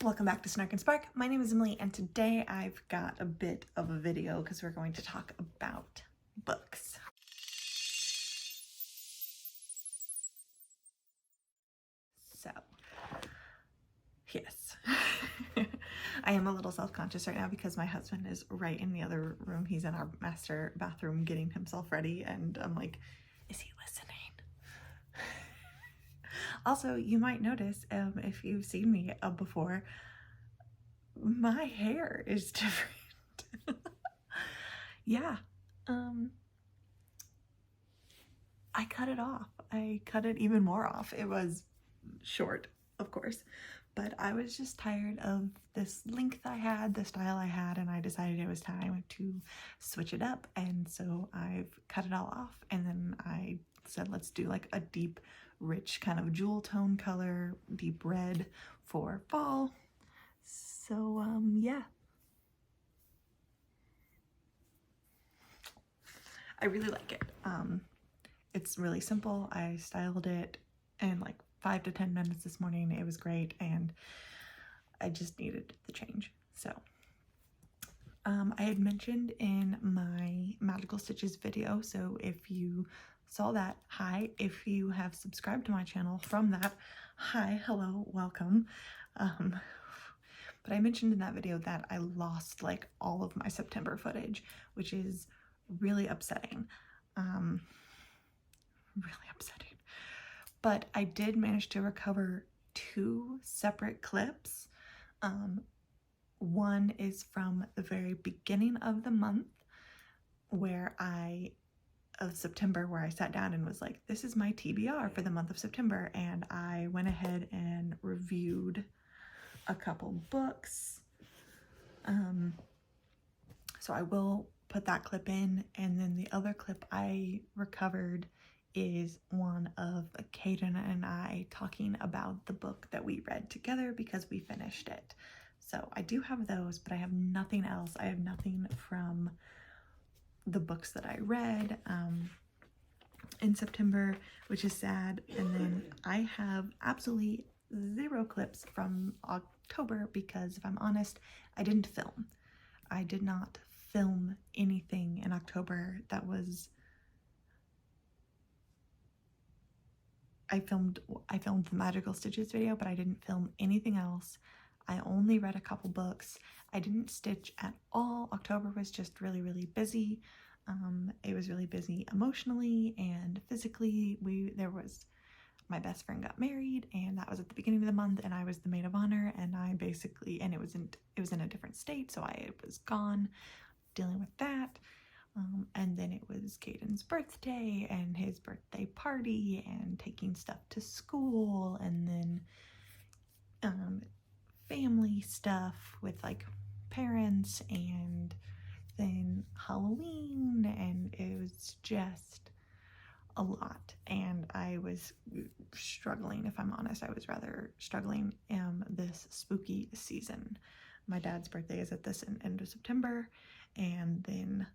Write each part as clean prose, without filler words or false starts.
Welcome back to Snark and Spark. My name is Emily, and today I've got a bit of a video because we're going to talk about books. So, yes. I am a little self-conscious right now because my husband is right in the other room. He's in our master bathroom getting himself ready, and I'm like, is he listening? Also, you might notice, if you've seen me before, my hair is different. Yeah. I cut it off. I cut it even more off. It was short, of course, but I was just tired of this length I had, the style I had, and I decided it was time to switch it up. And so I've cut it all off, and then I said, let's do like a deep, rich kind of jewel tone color, deep red for fall. So, yeah. I really like it. It's really simple. I styled it in like 5 to 10 minutes this morning. It was great, and I just needed the change. So I had mentioned in my Magical Stitches video, so if you saw that, hi. If you have subscribed to my channel from that, hi, hello, welcome. But I mentioned in that video that I lost like all of my September footage, which is really upsetting. Really upsetting. But I did manage to recover 2 separate clips. One is from the very beginning of the month of September, where I sat down and was like, this is my TBR for the month of September, and I went ahead and reviewed a couple books. So I will put that clip in, and then the other clip I recovered is one of Caden and I talking about the book that we read together because we finished it. So I do have those, but I have nothing else. I have nothing from the books that I read in September, which is sad. And then I have absolutely 0 clips from October because, if I'm honest, I didn't film. I did not film anything in October that was... I filmed the Magical Stitches video, but I didn't film anything else. I only read a couple books. I didn't stitch at all. October was just really, really busy. It was really busy emotionally and physically. My best friend got married, and that was at the beginning of the month, and I was the maid of honor, and it was in a different state, so I was gone dealing with that. And then it was Caden's birthday and his birthday party and taking stuff to school, and then family stuff with like parents, and then Halloween, and it was just a lot. And I was struggling, if I'm honest. I was rather struggling this spooky season. My dad's birthday is at this end of September, and then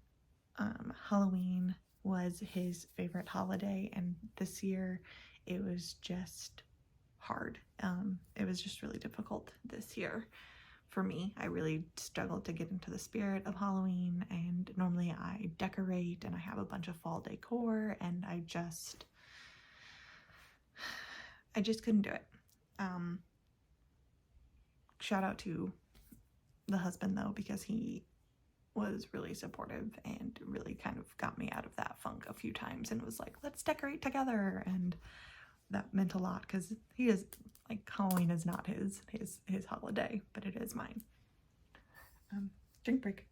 Halloween was his favorite holiday, and this year it was just hard. It was just really difficult this year for me. I really struggled to get into the spirit of Halloween, and normally I decorate and I have a bunch of fall decor, and I just couldn't do it. Shout out to the husband though, because he was really supportive and really kind of got me out of that funk a few times and was like, let's decorate together. And that meant a lot because he is like, Halloween is not his holiday, but it is mine. Drink break.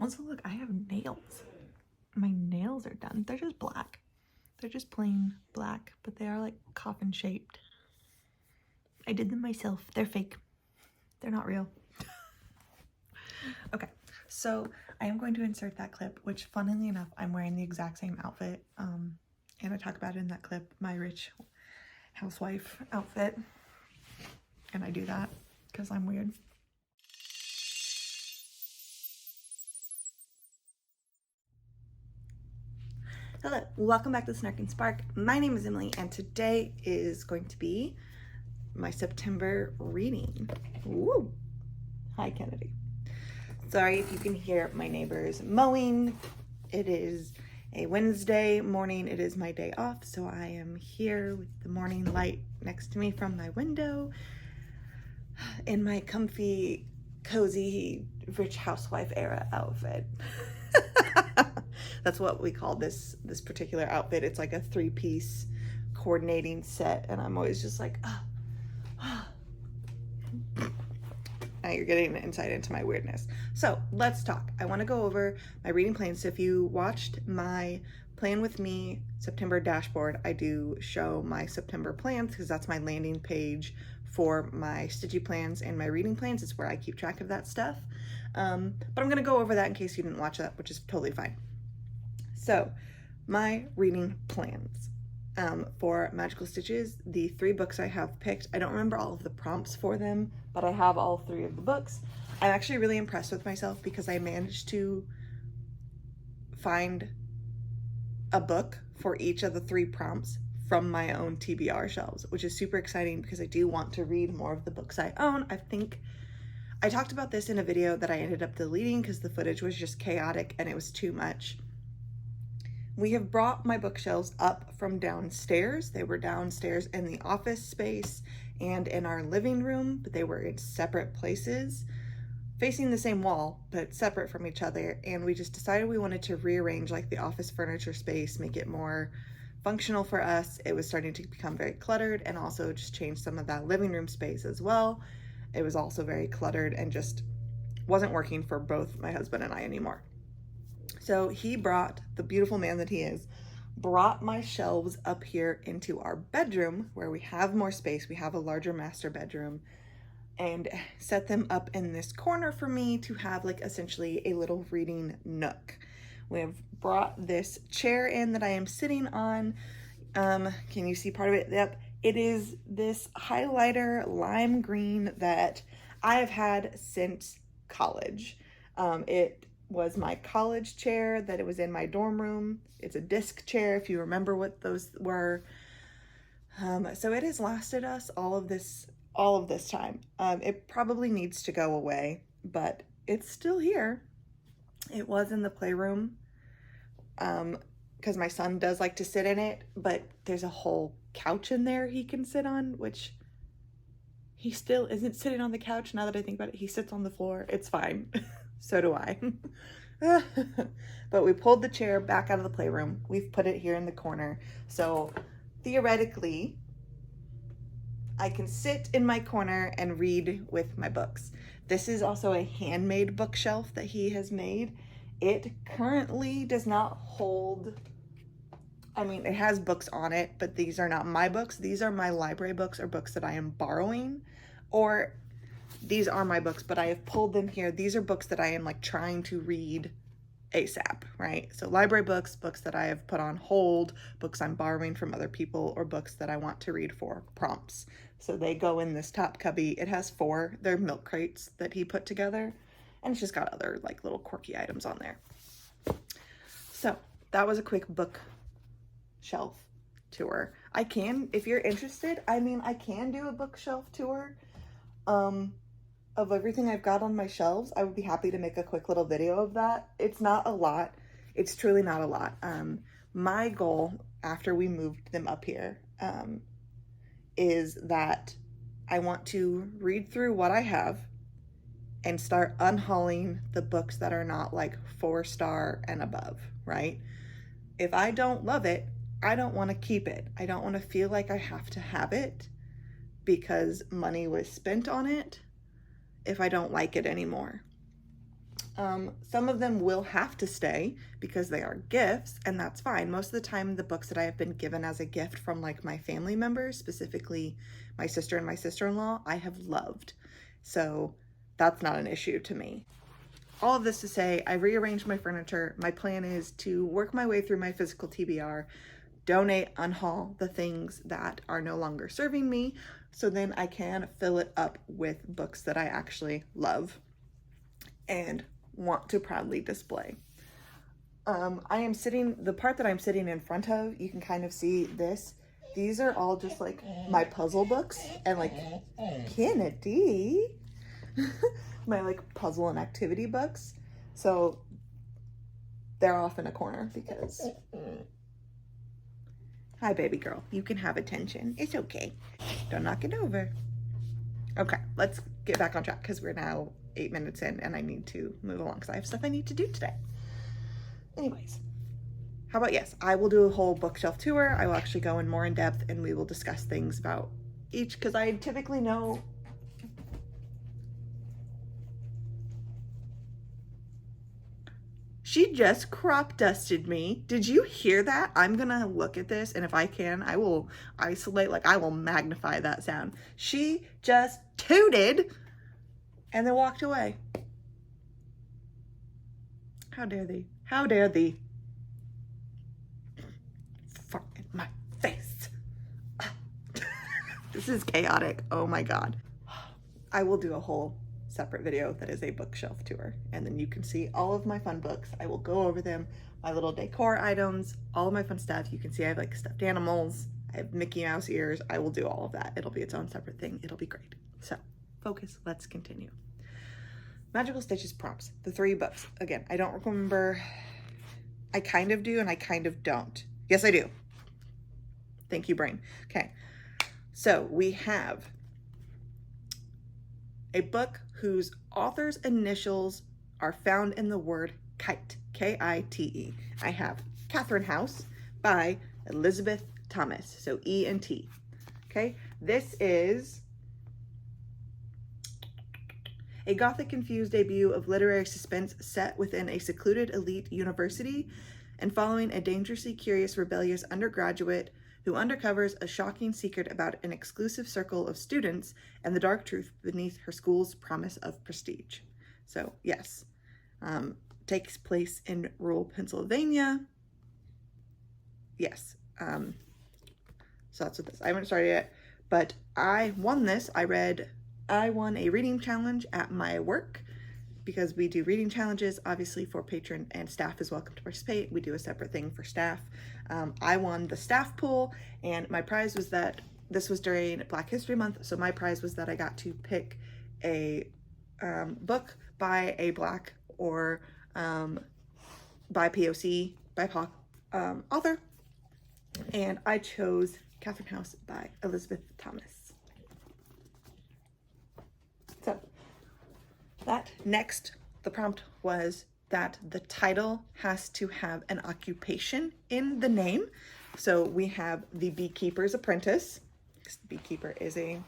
Also, look, I have nails. My nails are done. They're just black. They're just plain black, but they are like coffin shaped. I did them myself. They're fake. They're not real. Okay, so I am going to insert that clip, which funnily enough, I'm wearing the exact same outfit. And I talk about it in that clip, my rich housewife outfit. And I do that because I'm weird. Hello, welcome back to Snark and Spark. My name is Emily, and today is going to be my September reading. Woo! Hi, Kennedy. Sorry if you can hear my neighbors mowing. It is a Wednesday morning. It is my day off, so I am here with the morning light next to me from my window in my comfy, cozy, rich housewife era outfit. That's what we call this particular outfit. It's like a 3-piece coordinating set, and I'm always just like, Now you're getting an insight into my weirdness. So let's talk. I want to go over my reading plans. So if you watched my Plan With Me September dashboard, I do show my September plans because that's my landing page for my Stitchy plans and my reading plans. It's where I keep track of that stuff. But I'm going to go over that in case you didn't watch that, which is totally fine. So my reading plans for Magical Stitches, the 3 books I have picked, I don't remember all of the prompts for them, but I have all 3 of the books. I'm actually really impressed with myself because I managed to find a book for each of the 3 prompts from my own TBR shelves, which is super exciting because I do want to read more of the books I own. I think I talked about this in a video that I ended up deleting because the footage was just chaotic and it was too much. We have brought my bookshelves up from downstairs. They were downstairs in the office space and in our living room, but they were in separate places, facing the same wall, but separate from each other. And we just decided we wanted to rearrange like the office furniture space, make it more functional for us. It was starting to become very cluttered, and also just change some of that living room space as well. It was also very cluttered and just wasn't working for both my husband and I anymore. So he brought, the beautiful man that he is, brought my shelves up here into our bedroom where we have more space. We have a larger master bedroom, and set them up in this corner for me to have like essentially a little reading nook. We have brought this chair in that I am sitting on. Can you see part of it? Yep. It is this highlighter lime green that I have had since college. It was my college chair that it was in my dorm room. It's a disc chair, if you remember what those were. So it has lasted us all of this time. It probably needs to go away, but it's still here. It was in the playroom because my son does like to sit in it, but there's a whole couch in there he can sit on, which he still isn't sitting on the couch now that I think about it. He sits on the floor. It's fine. So do I. But we pulled the chair back out of the playroom. We've put it here in the corner. So theoretically, I can sit in my corner and read with my books. This is also a handmade bookshelf that he has made. It currently does not hold, I mean, it has books on it, but these are not my books. These are my library books or books that I am borrowing, or these are my books, but I have pulled them here. These are books that I am like trying to read ASAP, right? So library books, books that I have put on hold, books I'm borrowing from other people, or books that I want to read for prompts. So they go in this top cubby. It has 4. They're milk crates that he put together, and it's just got other like little quirky items on there. So that was a quick bookshelf tour. I can, if you're interested, I mean, I can do a bookshelf tour of everything I've got on my shelves. I would be happy to make a quick little video of that. It's not a lot. It's truly not a lot. My goal after we moved them up here is that I want to read through what I have and start unhauling the books that are not like 4-star and above, right? If I don't love it, I don't want to keep it. I don't want to feel like I have to have it because money was spent on it if I don't like it anymore. Some of them will have to stay because they are gifts, and that's fine. Most of the time, the books that I have been given as a gift from like my family members, specifically my sister and my sister-in-law, I have loved. So that's not an issue to me. All of this to say, I rearranged my furniture. My plan is to work my way through my physical TBR, donate, unhaul the things that are no longer serving me, so then I can fill it up with books that I actually love and want to proudly display. I am sitting, the part that I'm sitting in front of, you can kind of see this. These are all just like my puzzle books and like Kennedy, my like puzzle and activity books. So they're off in a corner because, hi baby girl, you can have attention. It's okay. Don't knock it over. Okay, let's get back on track because we're now 8 minutes in and I need to move along because I have stuff I need to do today. Anyways, how about yes, I will do a whole bookshelf tour. I will actually go in more in depth and we will discuss things about each because I typically know. She just crop dusted me. Did you hear that? I'm gonna look at this and if I can, I will isolate, like I will magnify that sound. She just tooted and then walked away. How dare thee? How dare thee? Fuck in my face. This is chaotic. Oh my God. I will do a whole separate video that is a bookshelf tour and then you can see all of my fun books. I will go over them, my little decor items, all of my fun stuff. You can see I have like stuffed animals, I have Mickey Mouse ears. I will do all of that. It'll be its own separate thing. It'll be great. So focus, let's continue. Magical Stitches prompts, the 3 books. Again, I don't remember. I kind of do and I kind of don't. Yes, I do. Thank you, brain. Okay, so we have a book whose author's initials are found in the word kite, K-I-T-E. I have Catherine House by Elizabeth Thomas, so E and T. Okay, this is a Gothic-infused debut of literary suspense set within a secluded elite university and following a dangerously curious, rebellious undergraduate who undercovers a shocking secret about an exclusive circle of students and the dark truth beneath her school's promise of prestige. So yes, takes place in rural Pennsylvania. Yes, so that's what this, I haven't started yet, but I won this. I won a reading challenge at my work because we do reading challenges, obviously for patron and staff is welcome to participate. We do a separate thing for staff. I won the staff pool and my prize was that this was during Black History Month. So my prize was that I got to pick a book by a Black or by POC, BIPOC author. And I chose Catherine House by Elizabeth Thomas. So that next, the prompt was that the title has to have an occupation in the name. So we have The Beekeeper's Apprentice, because the beekeeper is a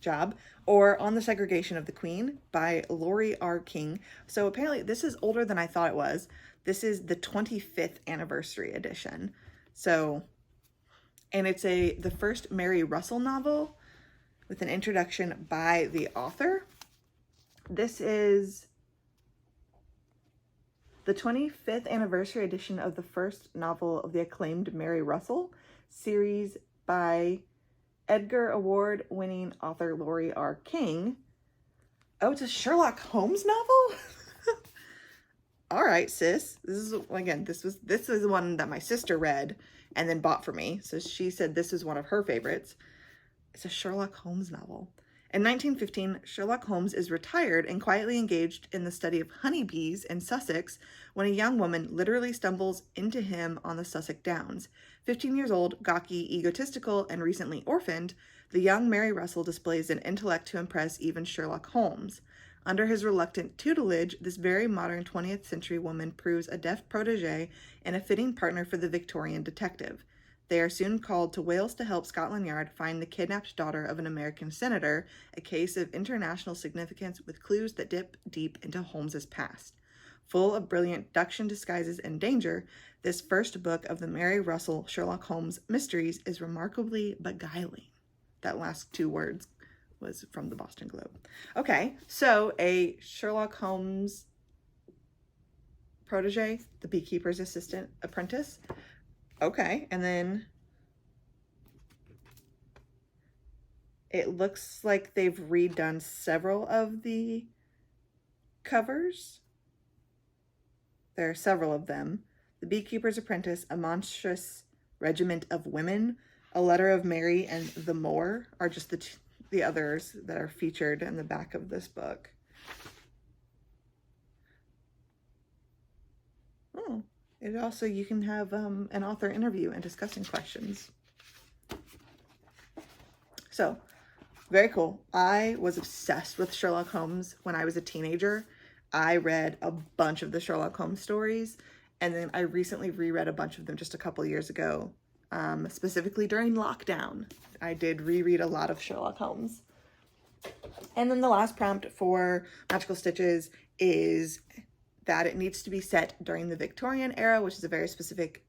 job, or On the Segregation of the Queen by Laurie R. King. So apparently this is older than I thought it was. This is the 25th anniversary edition. So, and it's the first Mary Russell novel with an introduction by the author. This is the 25th anniversary edition of the first novel of the acclaimed Mary Russell series by Edgar Award-winning author Laurie R. King. Oh, it's a Sherlock Holmes novel? All right, sis. This is, again, this is the one that my sister read and then bought for me. So she said this is one of her favorites. It's a Sherlock Holmes novel. In 1915, Sherlock Holmes is retired and quietly engaged in the study of honeybees in Sussex when a young woman literally stumbles into him on the Sussex Downs. 15 years old, gawky, egotistical, and recently orphaned, the young Mary Russell displays an intellect to impress even Sherlock Holmes. Under his reluctant tutelage, this very modern 20th century woman proves a deft protege and a fitting partner for the Victorian detective. They are soon called to Wales to help Scotland Yard find the kidnapped daughter of an American senator, a case of international significance with clues that dip deep into Holmes's past. Full of brilliant deduction, disguises, and danger, this first book of the Mary Russell Sherlock Holmes mysteries is remarkably beguiling. That last 2 words was from the Boston Globe. Okay, so a Sherlock Holmes protege, the beekeeper's assistant apprentice. Okay, and then it looks like they've redone several of the covers. There are several of them. The Beekeeper's Apprentice, A Monstrous Regiment of Women, A Letter of Mary, and The Moor are just the others that are featured in the back of this book. Oh, it also, you can have an author interview and discussing questions. So, very cool. I was obsessed with Sherlock Holmes when I was a teenager. I read a bunch of the Sherlock Holmes stories, and then I recently reread a bunch of them just a couple years ago, specifically during lockdown. I did reread a lot of Sherlock Holmes. And then the last prompt for Magical Stitches is that it needs to be set during the Victorian era, which is a very specific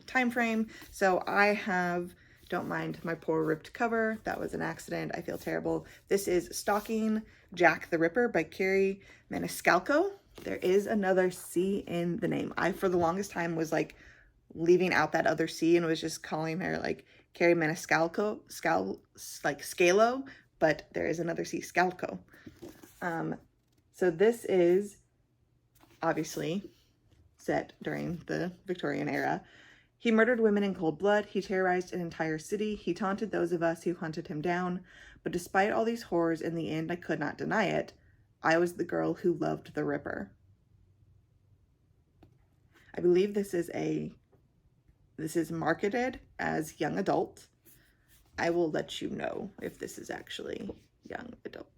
time frame. So I have, don't mind my poor ripped cover, that was an accident, I feel terrible. This is Stalking Jack the Ripper by Carrie Maniscalco. There is another C in the name. I, for the longest time, was like leaving out that other C and was just calling her like Carrie Maniscalco, like Scalo, but there is another C, Scalco. So this is obviously set during the Victorian era. He murdered women in cold blood. He terrorized an entire city. He taunted those of us who hunted him down. But despite all these horrors, in the end, I could not deny it. I was the girl who loved the Ripper. I believe this is marketed as young adult. I will let you know if this is actually young adult.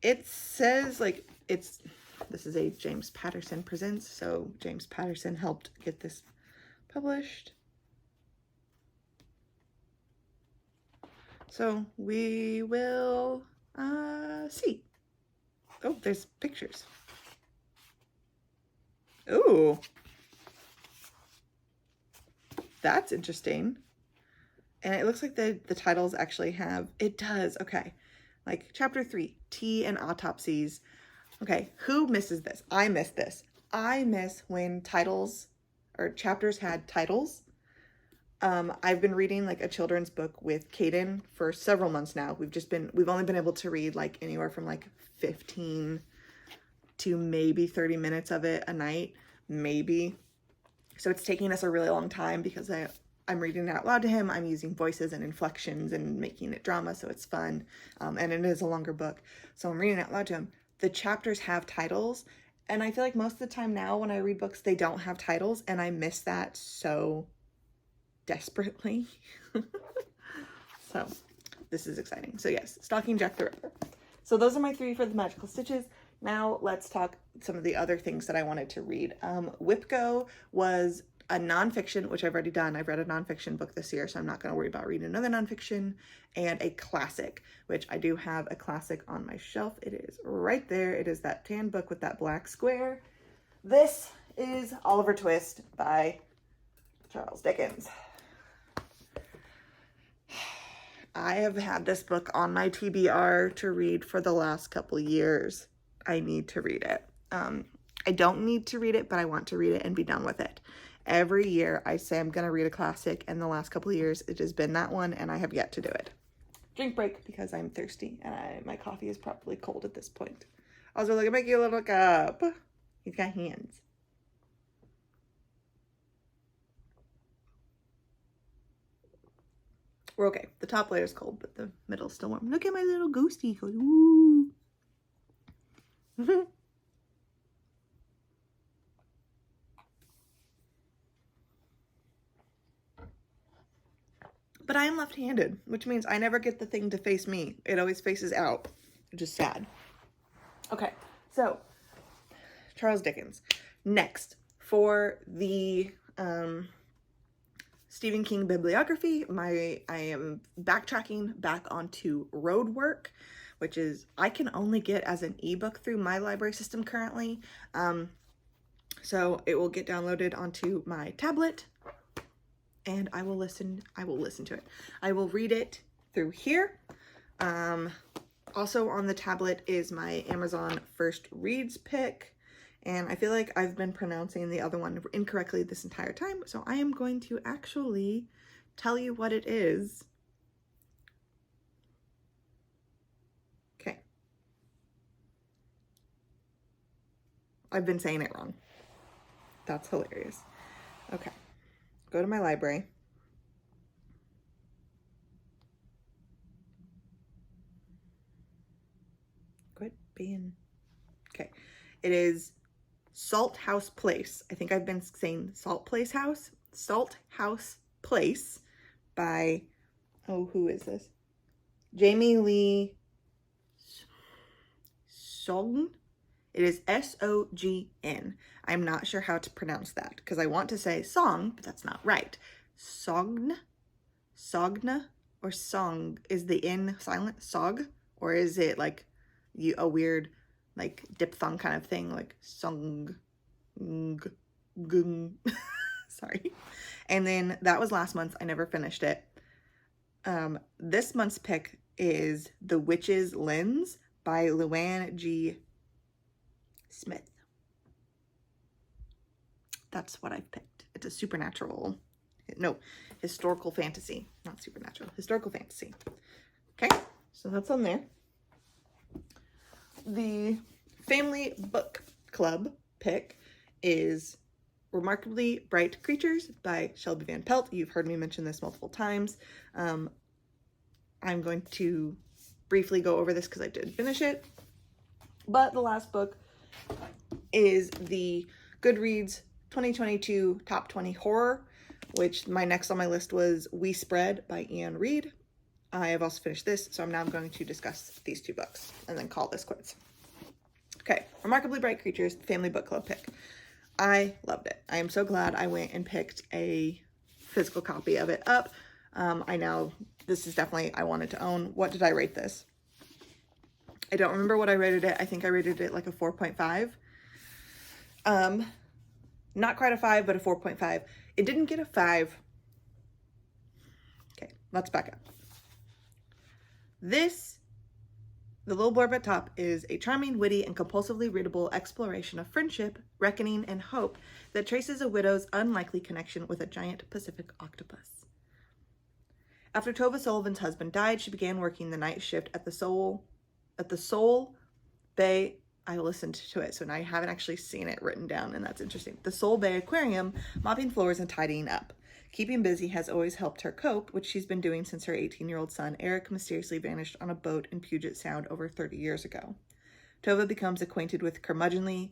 It says like this is a James Patterson Presents, so James Patterson helped get this published. So we will see. Oh, there's pictures. Ooh. That's interesting. And it looks like the titles actually have, it does, okay. Like chapter 3, Tea and Autopsies. Okay, who misses this? I miss this. I miss when titles or chapters had titles. I've been reading like a children's book with Kaden for several months now. We've only been able to read like anywhere from like 15 to maybe 30 minutes of it a night, maybe. So it's taking us a really long time because I'm reading it out loud to him. I'm using voices and inflections and making it drama, so it's fun. And it is a longer book. So I'm reading it out loud to him. The chapters have titles, and I feel like most of the time now when I read books, they don't have titles, and I miss that so desperately. So this is exciting. So yes, Stalking Jack the Ripper. So those are my 3 for the Magical Stitches. Now let's talk some of the other things that I wanted to read. WIPGO was a nonfiction, which I've already done. I've read a nonfiction book this year, so I'm not going to worry about reading another nonfiction, and a classic, which I do have a classic on my shelf. It is right there. It is that tan book with that black square. This is Oliver Twist by Charles Dickens. I have had this book on my TBR to read for the last couple years. I need to read it. I don't need to read it, but I want to read it and be done with it. Every year I say I'm going to read a classic, and the last couple of years it has been that one, and I have yet to do it. Drink break because I'm thirsty and my coffee is probably cold at this point. Also, look at my cute little cup. He's got hands. We're okay. The top layer is cold, but the middle's still warm. Look at my little ghosty. Goes, ooh. But I am left-handed, which means I never get the thing to face me. It always faces out, which is sad. Okay, so Charles Dickens. Next, for the Stephen King bibliography, I am backtracking back onto Roadwork, which is, I can only get as an ebook through my library system currently. So it will get downloaded onto my tablet, and I will listen to it. I will read it through here. Also on the tablet is my Amazon First Reads pick, and I feel like I've been pronouncing the other one incorrectly this entire time, so I am going to actually tell you what it is. Okay. I've been saying it wrong. That's hilarious. Okay. Go to my library. Quit being... Okay. It is Salt House Place. I think I've been saying Salt Place House. Salt House Place by, oh, who is this? Jamie Lee Sogn. It is S-O-G-N. I'm not sure how to pronounce that because I want to say song, but that's not right. Sogn, Sogna, or song. Is the N silent? Sog? Or is it like a weird like diphthong kind of thing, like song, gung. Sorry. And then that was last month. I never finished it. This month's pick is The Witch's Lens by Luann G. Smith. That's what I've picked. It's a supernatural, no, historical fantasy, not supernatural, historical fantasy. Okay, so that's on there. The family book club pick is Remarkably Bright Creatures by Shelby Van Pelt. You've heard me mention this multiple times. I'm going to briefly go over this because I did finish it. But the last book is the Goodreads 2022 Top 20 Horror, which my next on my list was We Spread by Anne Reid. I have also finished this, so I'm now going to discuss these two books and then call this quits. Okay, Remarkably Bright Creatures, family book club pick. I loved it. I am so glad I went and picked a physical copy of it up. This is definitely, I wanted to own. What did I rate this? I don't remember what I rated it. I think I rated it like a 4.5. Not quite a 5, but a 4.5. It didn't get a 5. Okay, let's back up. The little blurb at top is a charming, witty, and compulsively readable exploration of friendship, reckoning, and hope that traces a widow's unlikely connection with a giant Pacific octopus. After Tova Sullivan's husband died, she began working the night shift at the Soul Bay. I listened to it, so now I haven't actually seen it written down, and that's interesting. The Soul Bay Aquarium, mopping floors and tidying up. Keeping busy has always helped her cope, which she's been doing since her 18-year-old son, Eric, mysteriously vanished on a boat in Puget Sound over 30 years ago. Tova becomes acquainted with curmudgeonly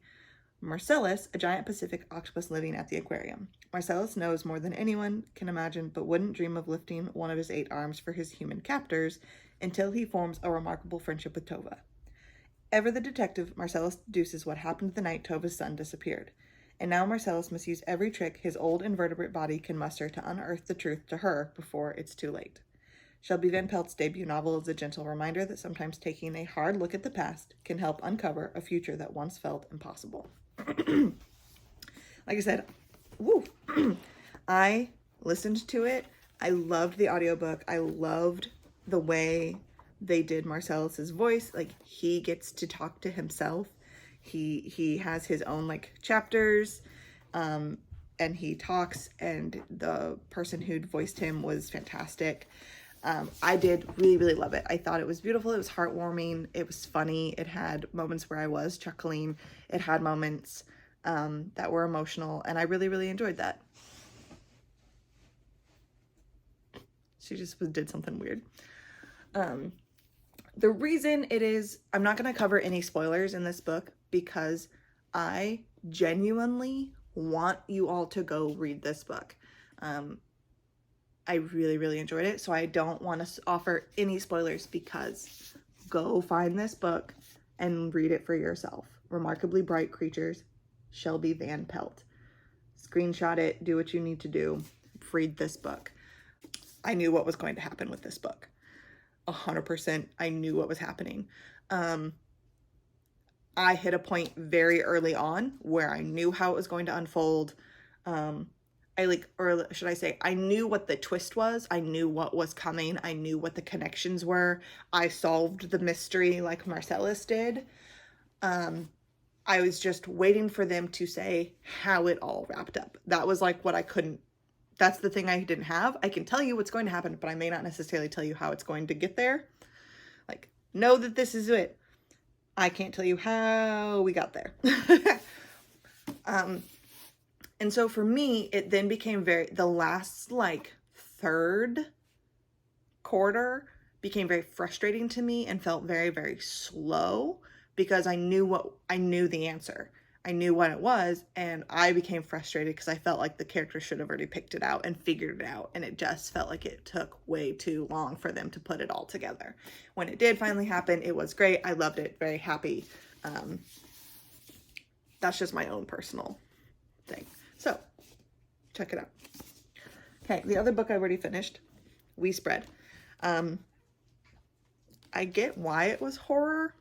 Marcellus, a giant Pacific octopus living at the aquarium. Marcellus knows more than anyone can imagine, but wouldn't dream of lifting one of his 8 arms for his human captors until he forms a remarkable friendship with Tova. Ever the detective, Marcellus deduces what happened the night Tova's son disappeared. And now Marcellus must use every trick his old invertebrate body can muster to unearth the truth to her before it's too late. Shelby Van Pelt's debut novel is a gentle reminder that sometimes taking a hard look at the past can help uncover a future that once felt impossible. Like I said, I listened to it. I loved the audiobook. I loved the way they did Marcellus's voice. Like, he gets to talk to himself. He has his own like chapters, and he talks, and the person who'd voiced him was fantastic. I did really, really love it. I thought it was beautiful. It was heartwarming. It was funny. It had moments where I was chuckling. It had moments that were emotional, and I really, really enjoyed that. She just did something weird. The reason it is, I'm not going to cover any spoilers in this book because I genuinely want you all to go read this book. I really, really enjoyed it, so I don't want to offer any spoilers because go find this book and read it for yourself. Remarkably Bright Creatures, Shelby Van Pelt. Screenshot it, do what you need to do, read this book. I knew what was going to happen with this book. 100% I knew what was happening. I hit a point very early on where I knew how it was going to unfold. I knew what the twist was. I knew what was coming. I knew what the connections were. I solved the mystery like Marcellus did. I was just waiting for them to say how it all wrapped up. That was like what I couldn't. That's the thing I didn't have. I can tell you what's going to happen, but I may not necessarily tell you how it's going to get there. Like, know that this is it. I can't tell you how we got there. And so for me, it then became the last like third quarter became very frustrating to me and felt very, very slow because I knew the answer. I knew what it was, and I became frustrated because I felt like the character should have already picked it out and figured it out, and it just felt like it took way too long for them to put it all together. When it did finally happen, it was great. I loved it. Very happy. That's just my own personal thing. So, check it out. Okay, the other book I already finished, We Spread. I get why it was horror.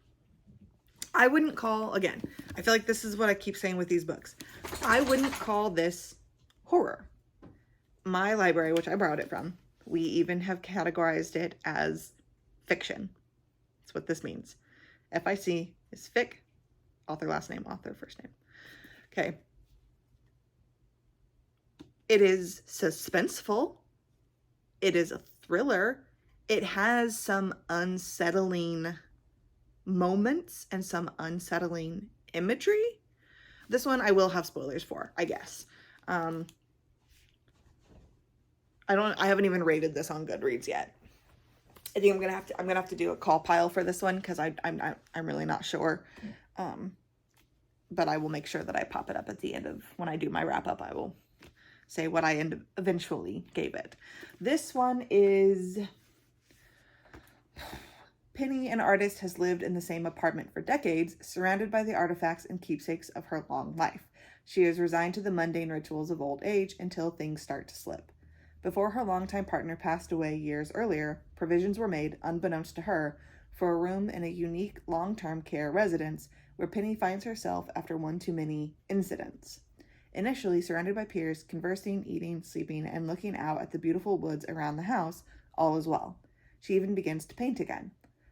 I wouldn't call, again, I feel like this is what I keep saying with these books. I wouldn't call this horror. My library, which I borrowed it from, we even have categorized it as fiction. That's what this means. FIC is fic, author last name, author first name. Okay. It is suspenseful. It is a thriller. It has some unsettling moments and some unsettling imagery. This one I will have spoilers for, I guess. I haven't even rated this on Goodreads yet. I think I'm gonna have to do a call pile for this one because I'm really not sure. But I will make sure that I pop it up at the end of when I do my wrap up. I will say what I eventually gave it. This one is Penny, an artist, has lived in the same apartment for decades, surrounded by the artifacts and keepsakes of her long life. She is resigned to the mundane rituals of old age until things start to slip. Before her longtime partner passed away years earlier, provisions were made, unbeknownst to her, for a room in a unique long-term care residence where Penny finds herself after one too many incidents. Initially surrounded by peers, conversing, eating, sleeping, and looking out at the beautiful woods around the house, all is well. She even begins to paint again.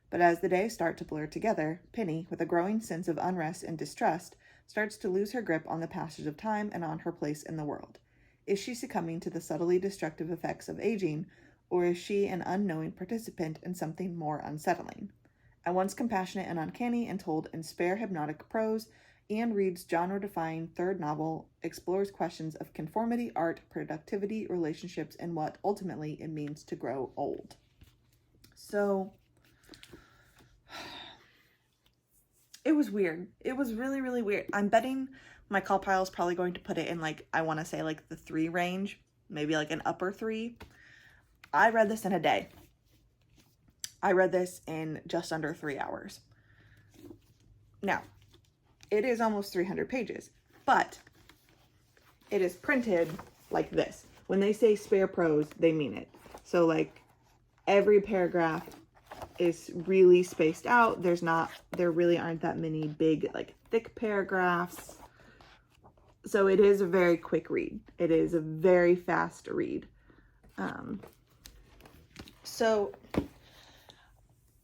But as the days start to blur together, Penny, with a growing sense of unrest and distrust, starts to lose her grip on the passage of time and on her place in the world. Is she succumbing to the subtly destructive effects of aging, or is she an unknowing participant in something more unsettling? At once compassionate and uncanny and told in spare hypnotic prose, Anne Reid's genre-defying third novel explores questions of conformity, art, productivity, relationships, and what, ultimately, it means to grow old. So, it was weird. It was really, really weird. I'm betting my call pile is probably going to put it in, like, I want to say, like, the 3 range. Maybe, like, an upper 3. I read this in a day. I read this in just under 3 hours. Now, it is almost 300 pages, but it is printed like this. When they say spare prose, they mean it. So, like, every paragraph is really spaced out. There really aren't that many big, like, thick paragraphs. So it is a very quick read. It is a very fast read.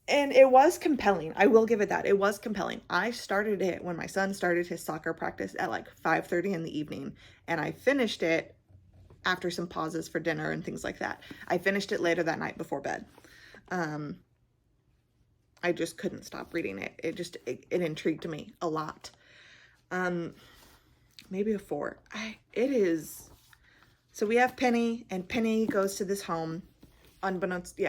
And it was compelling. I will give it that. It was compelling. I started it when my son started his soccer practice at like 5:30 in the evening, and I finished it after some pauses for dinner and things like that. I finished it later that night before bed. I just couldn't stop reading it. It intrigued me a lot. Maybe a 4. So we have Penny, and Penny goes to this home, unbeknownst,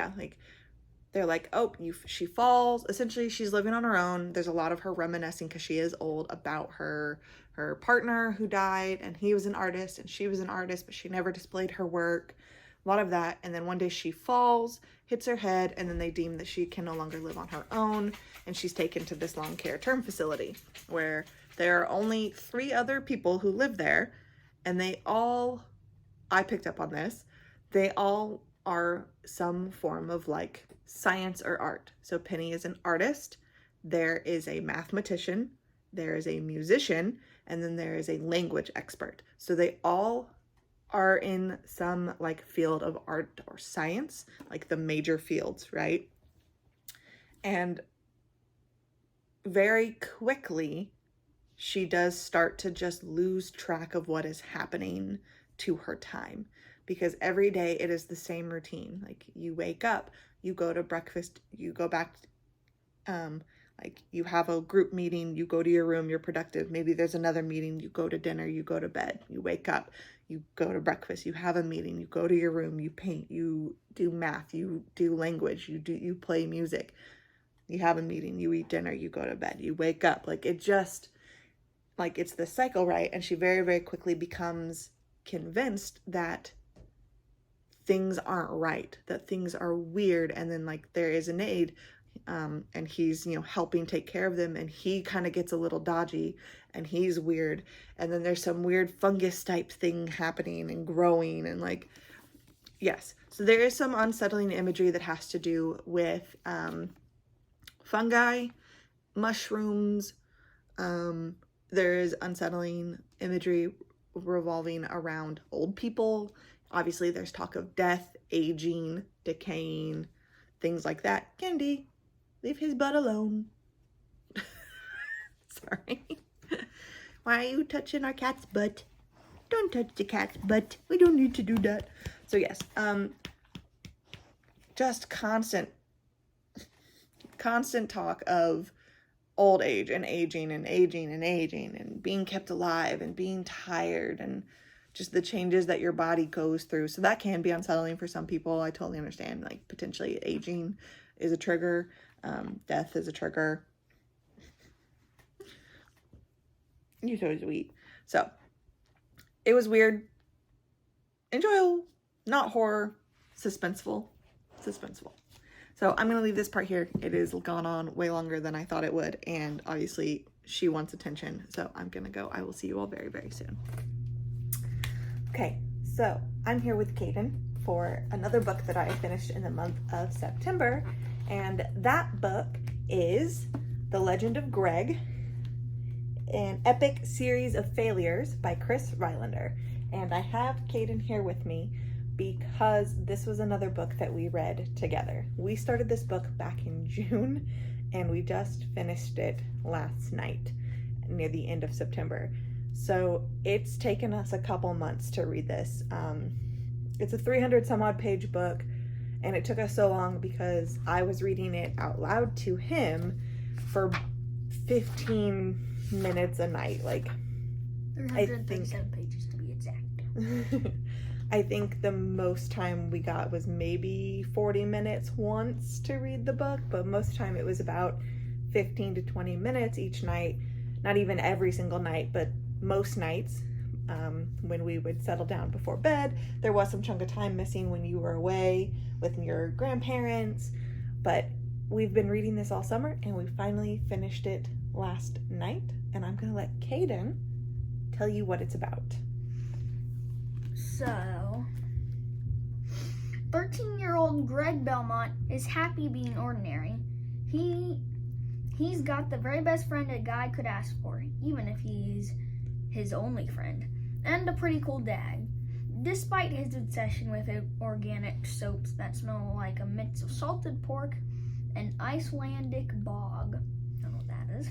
they're like, oh, she falls. Essentially, she's living on her own. There's a lot of her reminiscing, because she is old, about her partner who died, and he was an artist, and she was an artist, but she never displayed her work. A lot of that. And then one day she falls, hits her head, and then they deem that she can no longer live on her own, and she's taken to this long care term facility where there are only 3 other people who live there, and I picked up on this, they all are some form of like science or art. So Penny is an artist, there is a mathematician, there is a musician, and then there is a language expert. So they all are in some like field of art or science, like the major fields, right? And very quickly, she does start to just lose track of what is happening to her time, because every day it is the same routine. Like, you wake up, you go to breakfast, you go back Like, you have a group meeting, you go to your room, you're productive. Maybe there's another meeting, you go to dinner, you go to bed, you wake up, you go to breakfast, you have a meeting, you go to your room, you paint, you do math, you do language, you play music. You have a meeting, you eat dinner, you go to bed, you wake up. Like, it just, like, it's the cycle, right? And she very, very quickly becomes convinced that things aren't right, that things are weird. And then, like, there is an aide, and he's, you know, helping take care of them, and he kind of gets a little dodgy, and he's weird. And then there's some weird fungus type thing happening and growing, and like, yes. So there is some unsettling imagery that has to do with fungi, mushrooms. There is unsettling imagery revolving around old people. Obviously, there's talk of death, aging, decaying, things like that. Kendi, leave his butt alone. Sorry. Why are you touching our cat's butt? Don't touch the cat's butt. We don't need to do that. So yes, just constant talk of old age and aging and aging and aging and being kept alive and being tired and just the changes that your body goes through. So that can be unsettling for some people. I totally understand. Like, potentially aging is a trigger. Death is a trigger. You're so sweet. So it was weird, enjoyable, not horror, suspenseful. So I'm going to leave this part here. It has gone on way longer than I thought it would. And obviously she wants attention. So I'm going to go. I will see you all very, very soon. Okay, so I'm here with Caden for another book that I finished in the month of September. And that book is The Legend of Greg, an epic series of failures by Chris Rylander. And I have Caden here with me because this was another book that we read together. We started this book back in June and we just finished it last night near the end of September. So it's taken us a couple months to read this. It's a 300 some odd page book, and it took us so long because I was reading it out loud to him for 15 minutes a night. Like, 337 pages to be exact. I think the most time we got was maybe 40 minutes once to read the book, but most of the time it was about 15 to 20 minutes each night. Not even every single night, but most nights, when we would settle down before bed. There was some chunk of time missing when you were away with your grandparents, but we've been reading this all summer and we finally finished it last night, and I'm gonna let Caden tell you what it's about. So, 13-year-old Greg Belmont is happy being ordinary. He's got the very best friend a guy could ask for, even if he's his only friend, and a pretty cool dad. Despite his obsession with organic soaps that smell like a mix of salted pork and Icelandic bog. I don't know what that is.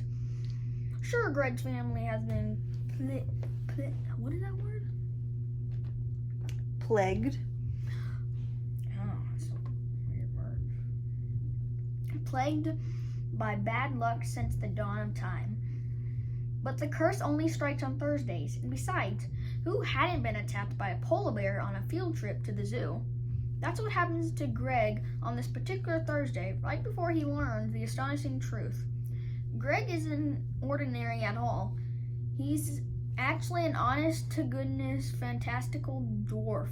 Sure, Greg's family has been what is that word? Plagued. Oh, that's a weird word. Plagued by bad luck since the dawn of time. But the curse only strikes on Thursdays, and besides, who hadn't been attacked by a polar bear on a field trip to the zoo? That's what happens to Greg on this particular Thursday, right before he learns the astonishing truth. Greg isn't ordinary at all. He's actually an honest-to-goodness, fantastical dwarf.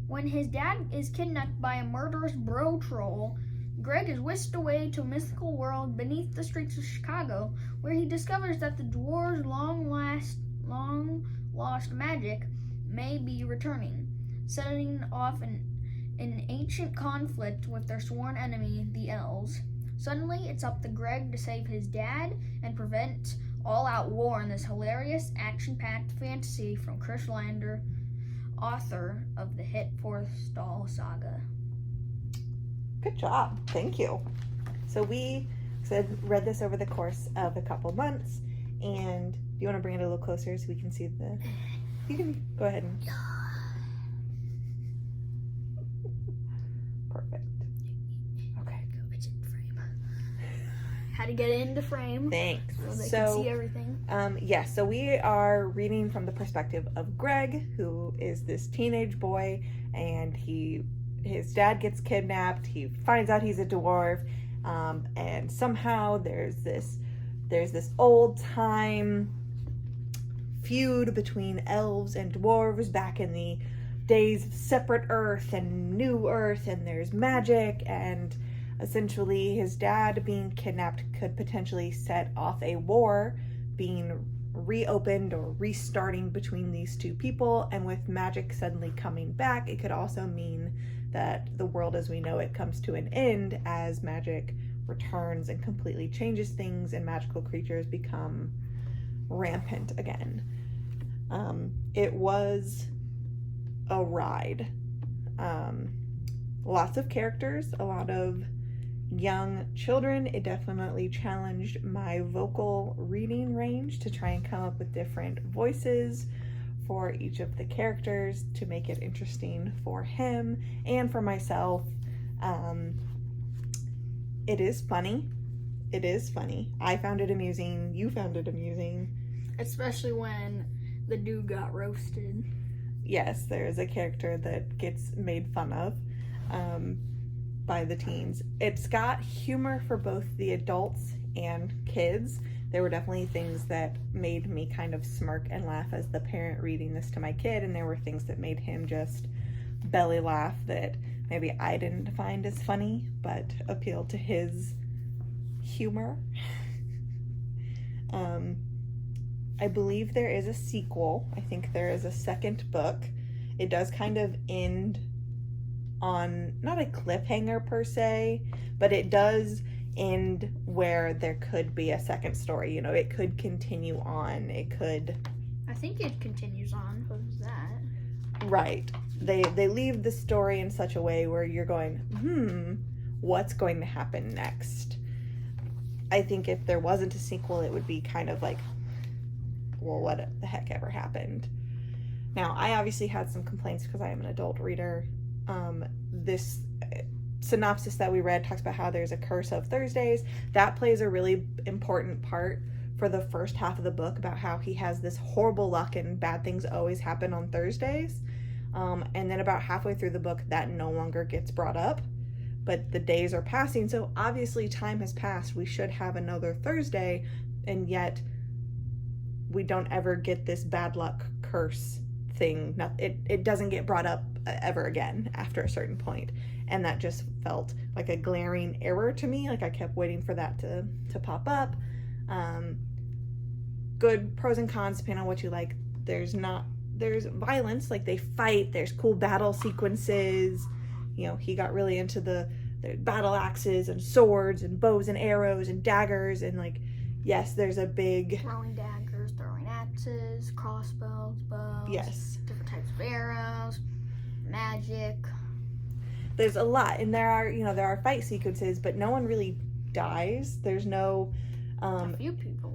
When his dad is kidnapped by a murderous bro troll, Greg is whisked away to a mystical world beneath the streets of Chicago, where he discovers that the dwarves' long-lost magic may be returning, setting off an ancient conflict with their sworn enemy, the elves. Suddenly, it's up to Greg to save his dad and prevent all-out war in this hilarious, action-packed fantasy from Chris Rylander, author of the hit Forstall saga. Good job. Thank you. So we read this over the course of a couple months, and do you want to bring it a little closer so we can see the... You can go ahead and... Perfect. Okay. It's in frame. Had to get it into frame Thanks. so they can see everything. Yes, so we are reading from the perspective of Greg, who is this teenage boy, and his dad gets kidnapped. He finds out he's a dwarf, and somehow there's this old time feud between elves and dwarves back in the days of separate Earth and New Earth, and there's magic, and essentially his dad being kidnapped could potentially set off a war being reopened or restarting between these two people, and with magic suddenly coming back, it could also mean that the world as we know it comes to an end as magic returns and completely changes things and magical creatures become rampant again. It was a ride. Lots of characters, a lot of young children. It definitely challenged my vocal reading range to try and come up with different voices for each of the characters to make it interesting for him and for myself. It is funny. I found it amusing. You found it amusing. Especially when the dude got roasted. Yes, there is a character that gets made fun of by the teens. It's got humor for both the adults and kids. There were definitely things that made me kind of smirk and laugh as the parent reading this to my kid, and there were things that made him just belly laugh that maybe I didn't find as funny, but appealed to his humor. I believe there is a sequel. I think there is a second book. It does kind of end on, not a cliffhanger per se, but it does end where there could be a second story. You know, it could continue on. It could... I think it continues on. What was that? Right. They leave the story in such a way where you're going, what's going to happen next? I think if there wasn't a sequel, it would be kind of like, well, what the heck ever happened? Now, I obviously had some complaints because I am an adult reader. This synopsis that we read talks about how there's a curse of Thursdays. That plays a really important part for the first half of the book about how he has this horrible luck and bad things always happen on Thursdays. And then about halfway through the book, that no longer gets brought up. But the days are passing, so obviously time has passed. We should have another Thursday, and yet we don't ever get this bad luck curse thing. It doesn't get brought up ever again after a certain point, and that just felt like a glaring error to me. Like I kept waiting for that to pop up. Good pros and cons depending on what you like. There's violence, like they fight, there's cool battle sequences. You know, he got really into the battle axes and swords and bows and arrows and daggers, and like, yes, there's a big... Throwing daggers, throwing axes, crossbows, bows. Yes. Different types of arrows, magic. There's a lot, and there are fight sequences, but no one really dies. There's no... a few people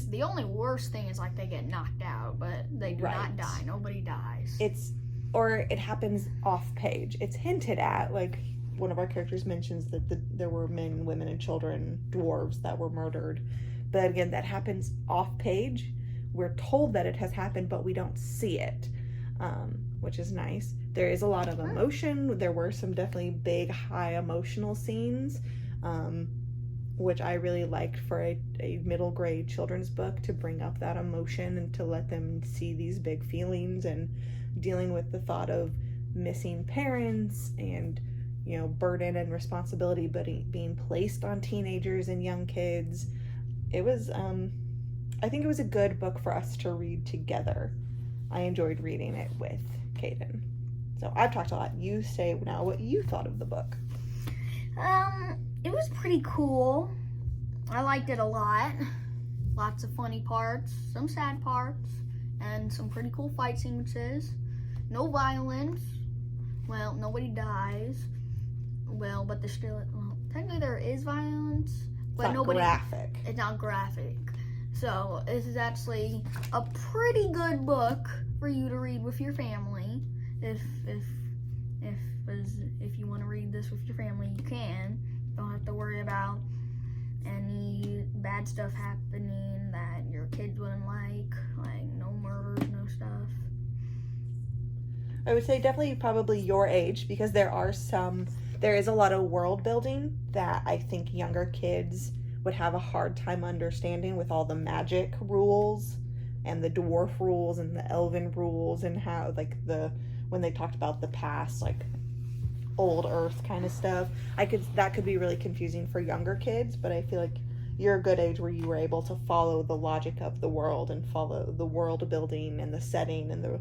the only worst thing is like they get knocked out, but they do not die. Nobody dies. It happens off page. It's hinted at, like one of our characters mentions that there were men, women, and children, dwarves that were murdered. But again, that happens off page. We're told that it has happened, but we don't see it, which is nice. There is a lot of emotion. There were some definitely big, high emotional scenes, which I really liked for a middle grade children's book, to bring up that emotion and to let them see these big feelings and dealing with the thought of missing parents and, you know, burden and responsibility being placed on teenagers and young kids. It was, I think it was a good book for us to read together. I enjoyed reading it with Kaden. So I've talked a lot. You say now what you thought of the book. It was pretty cool. I liked it a lot. Lots of funny parts, some sad parts, and some pretty cool fight sequences. No violence. Well, nobody dies. Well, but there's still... Well, technically there is violence. But nobody... graphic. It's not graphic. So, this is actually a pretty good book for you to read with your family. If you want to read this with your family, you can. Don't have to worry about Any bad stuff happening that your kids wouldn't like no murders, no stuff? I would say definitely probably your age, because there is a lot of world building that I think younger kids would have a hard time understanding, with all the magic rules and the dwarf rules and the elven rules, and how when they talked about the past, like old earth kind of stuff. That could be really confusing for younger kids, but I feel like you're a good age where you were able to follow the logic of the world and follow the world building and the setting and the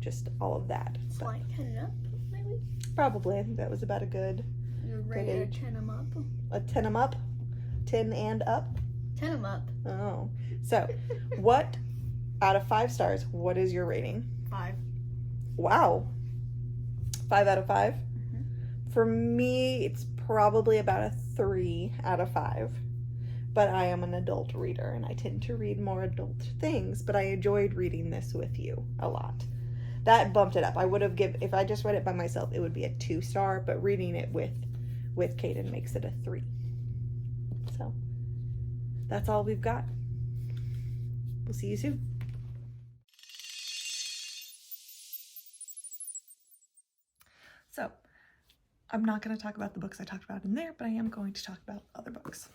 just all of that. It's like 10 and up, maybe? Probably. I think that was about a good You're ready to 10 them up? a 10 'em up? 10 and up? 10 them up. Oh. So, what out of 5 stars, what is your rating? 5. Wow. 5 out of 5? For me, it's probably about a 3 out of 5. But I am an adult reader, and I tend to read more adult things, but I enjoyed reading this with you a lot. That bumped it up. I would have if I just read it by myself, it would be a 2-star, but reading it with Kaden makes it a 3. So, that's all we've got. We'll see you soon. So, I'm not going to talk about the books I talked about in there, but I am going to talk about other books.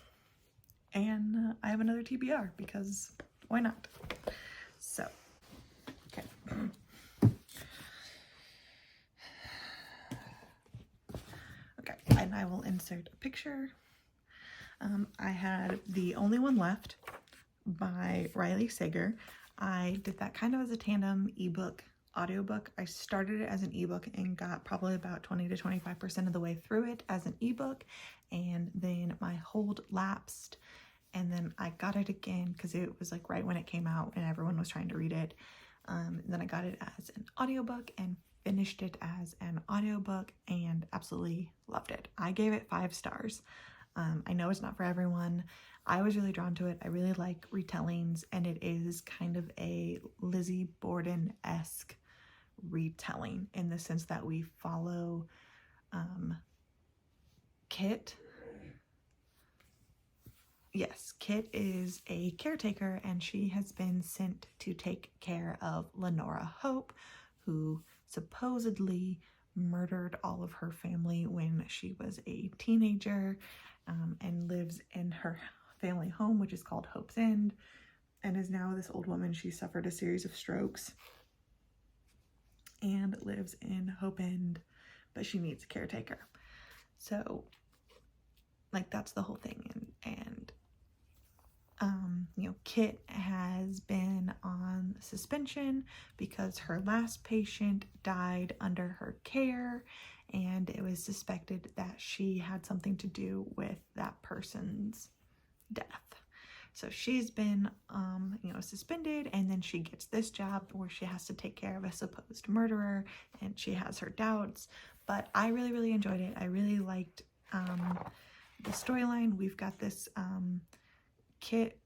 And I have another TBR, because why not? So, okay. Okay, and I will insert a picture. I had The Only One Left by Riley Sager. I did that kind of as a tandem ebook, audiobook. I started it as an ebook and got probably about 20 to 25% of the way through it as an ebook, and then my hold lapsed, and then I got it again because it was like right when it came out and everyone was trying to read it. Then I got it as an audiobook and finished it as an audiobook and absolutely loved it. I gave it 5 stars. I know it's not for everyone. I was really drawn to it. I really like retellings, and it is kind of a Lizzie Borden-esque retelling in the sense that we follow Kit. Yes, Kit is a caretaker, and she has been sent to take care of Lenora Hope, who supposedly murdered all of her family when she was a teenager, and lives in her family home, which is called Hope's End, and is now this old woman. She suffered a series of strokes and lives in Hope End, but she needs a caretaker. So, like, that's the whole thing. And Kit has been on suspension because her last patient died under her care, and it was suspected that she had something to do with that person's death. So she's been, suspended, and then she gets this job where she has to take care of a supposed murderer, and she has her doubts. But I really, really enjoyed it. I really liked the storyline. We've got this Kit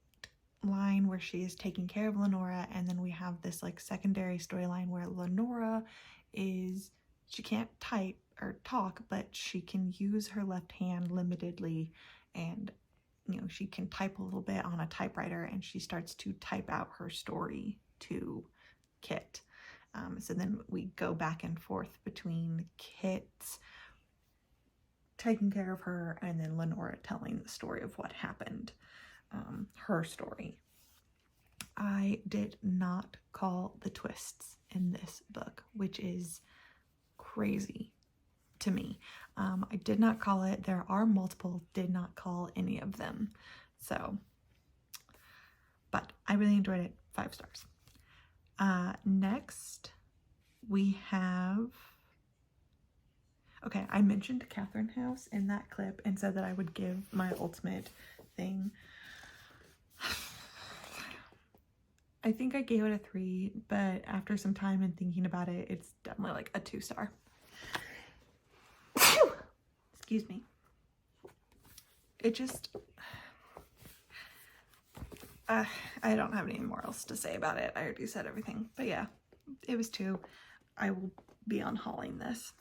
line where she is taking care of Lenora, and then we have this like secondary storyline where Lenora she can't type or talk, but she can use her left hand limitedly, and she can type a little bit on a typewriter, and she starts to type out her story to Kit. So then we go back and forth between Kit's taking care of her and then Lenora telling the story of what happened, her story. I did not call the twists in this book, which is crazy to me. I did not call it. There are multiple, did not call any of them. So, but I really enjoyed it. 5 stars. Next we have, okay, I mentioned Catherine House in that clip and said that I would give my ultimate thing. I think I gave it a 3, but after some time and thinking about it, it's definitely like a 2-star. Excuse me. It just, I don't have any more else to say about it. I already said everything, but yeah, it was 2. I will be unhauling this.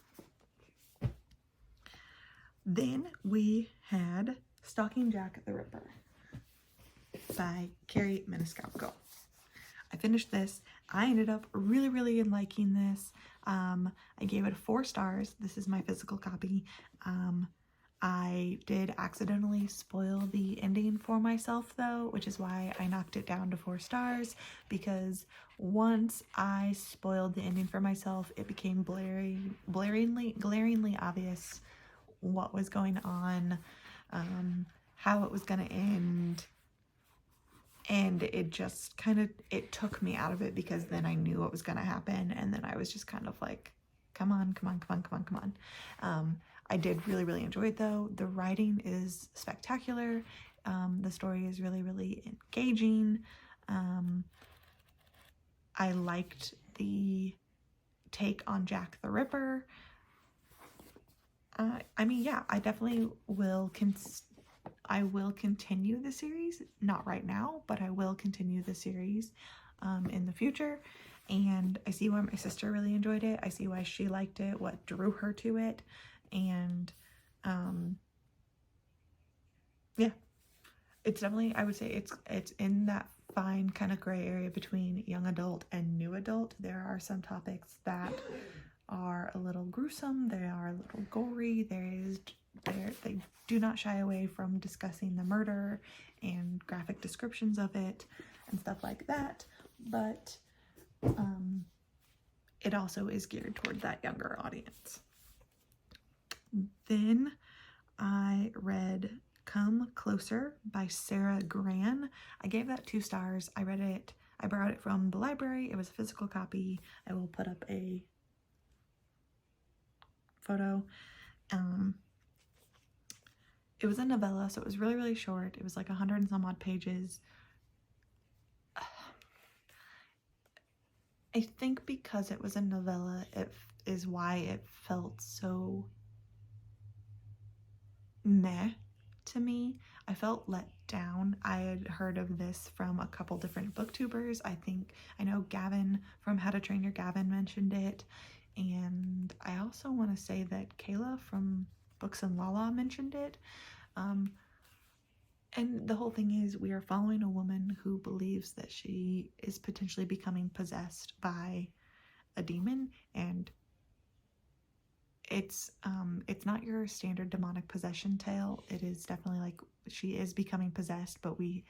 Then we had Stalking Jack the Ripper by Carrie Maniscalco. I finished this. I ended up really liking this. I gave it 4 stars. This is my physical copy. I did accidentally spoil the ending for myself though, which is why I knocked it down to 4 stars, because once I spoiled the ending for myself, it became glaringly obvious what was going on, how it was going to end. And it just kind of, it took me out of it, because then I knew what was going to happen. And then I was just kind of like, come on. I did really enjoy it though. The writing is spectacular. The story is really engaging. I liked the take on Jack the Ripper. I mean, yeah, I definitely will I will continue the series, not right now, but I will continue the series in the future. And I see why my sister really enjoyed it. I see why she liked it, what drew her to it. And yeah, it's definitely, I would say it's in that fine kind of gray area between young adult and new adult. There are some topics that are a little gruesome, they are a little gory, they do not shy away from discussing the murder and graphic descriptions of it and stuff like that, but it also is geared toward that younger audience. Then I read Come Closer by Sarah Gran. I gave that 2 stars. I read it, I borrowed it from the library. It was a physical copy. I will put up a photo. It was a novella, so it was really short. It was like 100 and some odd pages. I think because it was a novella, it is why it felt so meh to me. I felt let down. I had heard of this from a couple different booktubers. I know Gavin from How to Train Your Gavin mentioned it, and I also want to say that Kayla from Books and Lala mentioned it. And the whole thing is, we are following a woman who believes that she is potentially becoming possessed by a demon, and it's not your standard demonic possession tale. It is definitely like she is becoming possessed, but we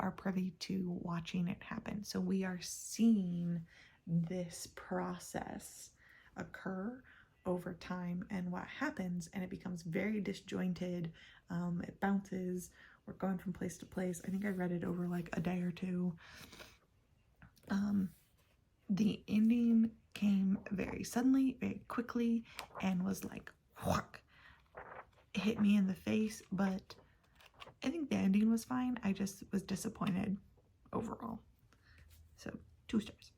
are privy to watching it happen. So we are seeing this process occur over time and what happens, and it becomes very disjointed. It bounces. We're going from place to place. I think I read it over like a day or 2. The ending came very suddenly, very quickly, and was like, whack, hit me in the face, but I think the ending was fine. I just was disappointed overall. So 2 stars.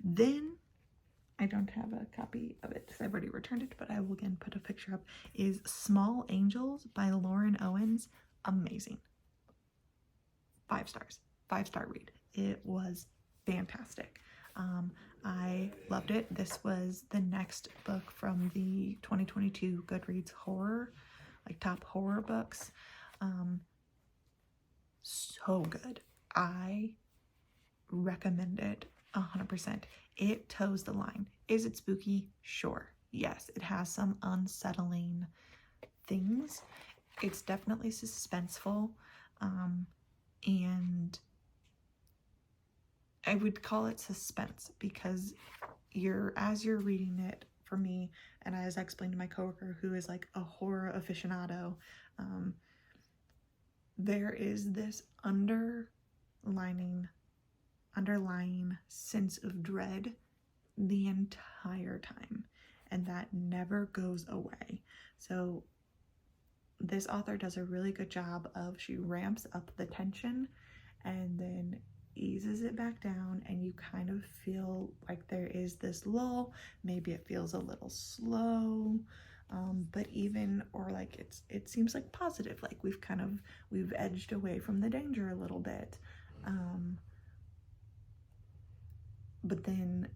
Then, I don't have a copy of it because I've already returned it, but I will again put a picture up, is Small Angels by Lauren Owens. Amazing. 5 stars. 5-star read. It was fantastic. I loved it. This was the next book from the 2022 Goodreads horror, like top horror books. So good. I recommend it 100%. It toes the line. Is it spooky? Sure. Yes, it has some unsettling things. It's definitely suspenseful, and I would call it suspense because as you're reading it, for me, and as I explained to my coworker who is like a horror aficionado, there is this underlying sense of dread the entire time, and that never goes away. So this author does a really good job of, she ramps up the tension and then eases it back down, and you kind of feel like there is this lull. Maybe it feels a little slow, but it seems like positive, like we've edged away from the danger a little bit. But then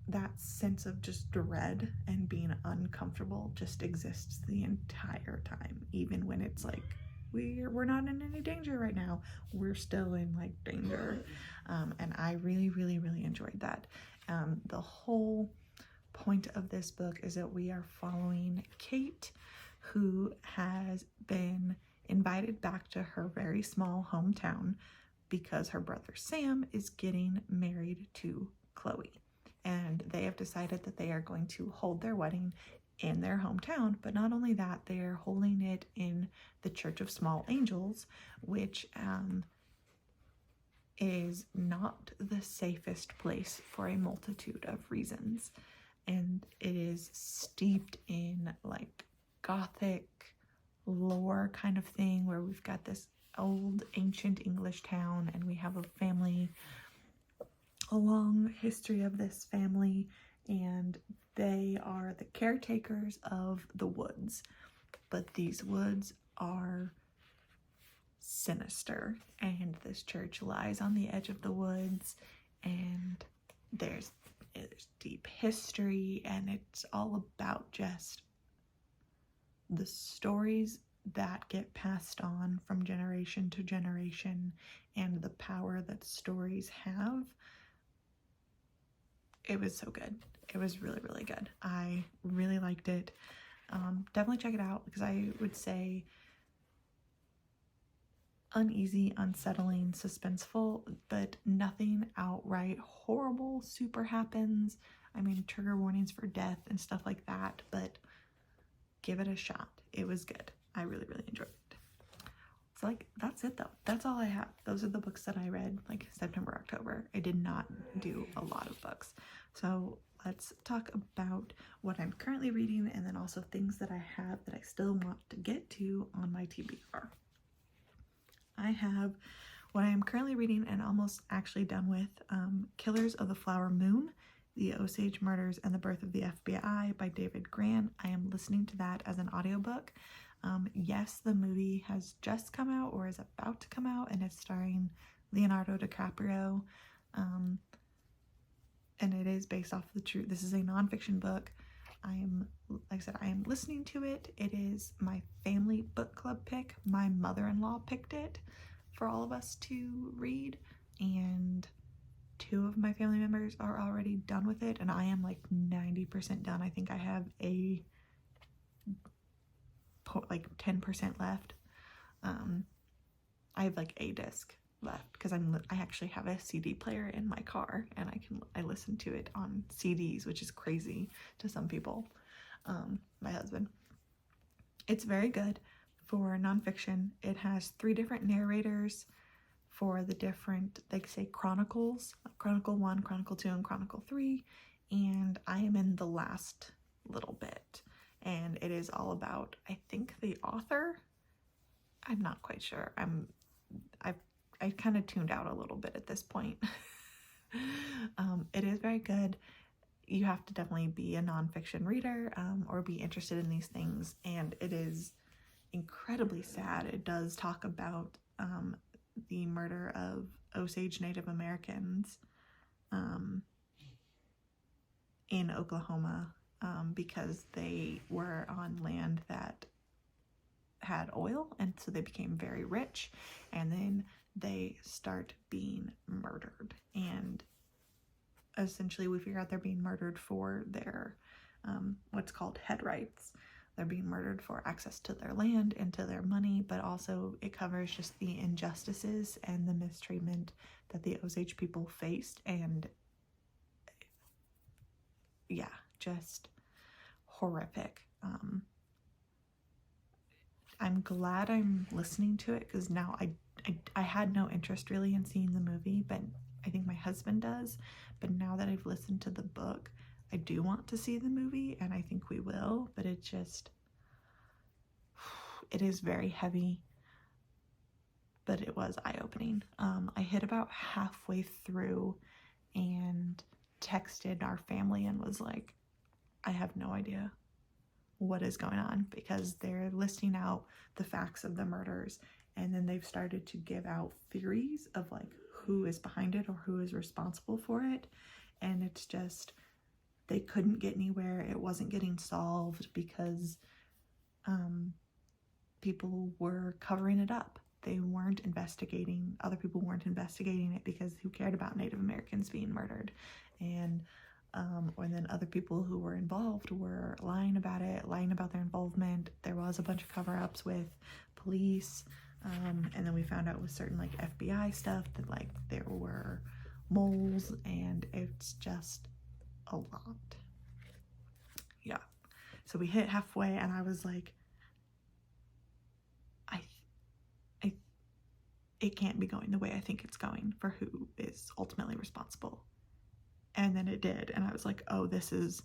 that sense of just dread and being uncomfortable just exists the entire time, even when it's like we're not in any danger right now, we're still in like danger. And I really enjoyed that. The whole point of this book is that we are following Kate, who has been invited back to her very small hometown because her brother Sam is getting married to Chloe. And they have decided that they are going to hold their wedding in their hometown. But not only that, they are holding it in the Church of Small Angels, which is not the safest place for a multitude of reasons. And it is steeped in like Gothic lore kind of thing, where we've got this old ancient English town, and we have a long history of this family, and they are the caretakers of the woods. But these woods are sinister, and this church lies on the edge of the woods, and there's deep history, and it's all about just the stories that get passed on from generation to generation and the power that stories have. It was so good. It was really good. I really liked it. Definitely check it out, because I would say uneasy, unsettling, suspenseful, but nothing outright horrible super happens. I mean, trigger warnings for death and stuff like that, but give it a shot. It was good. I really enjoyed it. So like, that's it though. That's all I have. Those are the books that I read like September, October. I did not do a lot of books. So let's talk about what I'm currently reading, and then also things that I have that I still want to get to on my TBR. I have what I am currently reading and almost actually done with, Killers of the Flower Moon, The Osage Murders and the Birth of the FBI by David Grann. I am listening to that as an audiobook. Yes, the movie has just come out or is about to come out, and it's starring Leonardo DiCaprio. And it is based off the truth. This is a nonfiction book. Like I said, I am listening to it. It is my family book club pick. My mother-in-law picked it for all of us to read, and 2 of my family members are already done with it, and I am like 90% done. I think I have like 10% left. I have like a disc left because I actually have a CD player in my car, and I listen to it on CDs, which is crazy to some people. My husband. It's very good for nonfiction. It has 3 different narrators for the different, they say chronicles, Chronicle 1, Chronicle 2, and Chronicle 3, and I am in the last little bit, and it is all about, I think, the author. I'm not quite sure. I kind of tuned out a little bit at this point. It is very good. You have to definitely be a nonfiction reader, or be interested in these things, and it is incredibly sad. It does talk about the murder of Osage Native Americans in Oklahoma, because they were on land that had oil, and so they became very rich, and then they start being murdered, and essentially we figure out they're being murdered for their what's called head rights. They're being murdered for access to their land and to their money, but also it covers just the injustices and the mistreatment that the Osage people faced, and yeah, just horrific. I'm glad I'm listening to it, because now I had no interest really in seeing the movie, but I think my husband does. But now that I've listened to the book, I do want to see the movie, and I think we will, but it is very heavy, but it was eye-opening. I hit about halfway through and texted our family and was like, I have no idea what is going on, because they're listing out the facts of the murders, and then they've started to give out theories of like who is behind it or who is responsible for it, and it's just they couldn't get anywhere. It wasn't getting solved because people were covering it up. They weren't investigating. Other people weren't investigating it because who cared about Native Americans being murdered? And then other people who were involved were lying about it, lying about their involvement. There was a bunch of cover-ups with police. And then we found out with certain like FBI stuff that like there were moles, and it's just a lot. Yeah. So we hit halfway and I was like, it can't be going the way I think it's going for who is ultimately responsible. And then it did. And I was like, oh, this is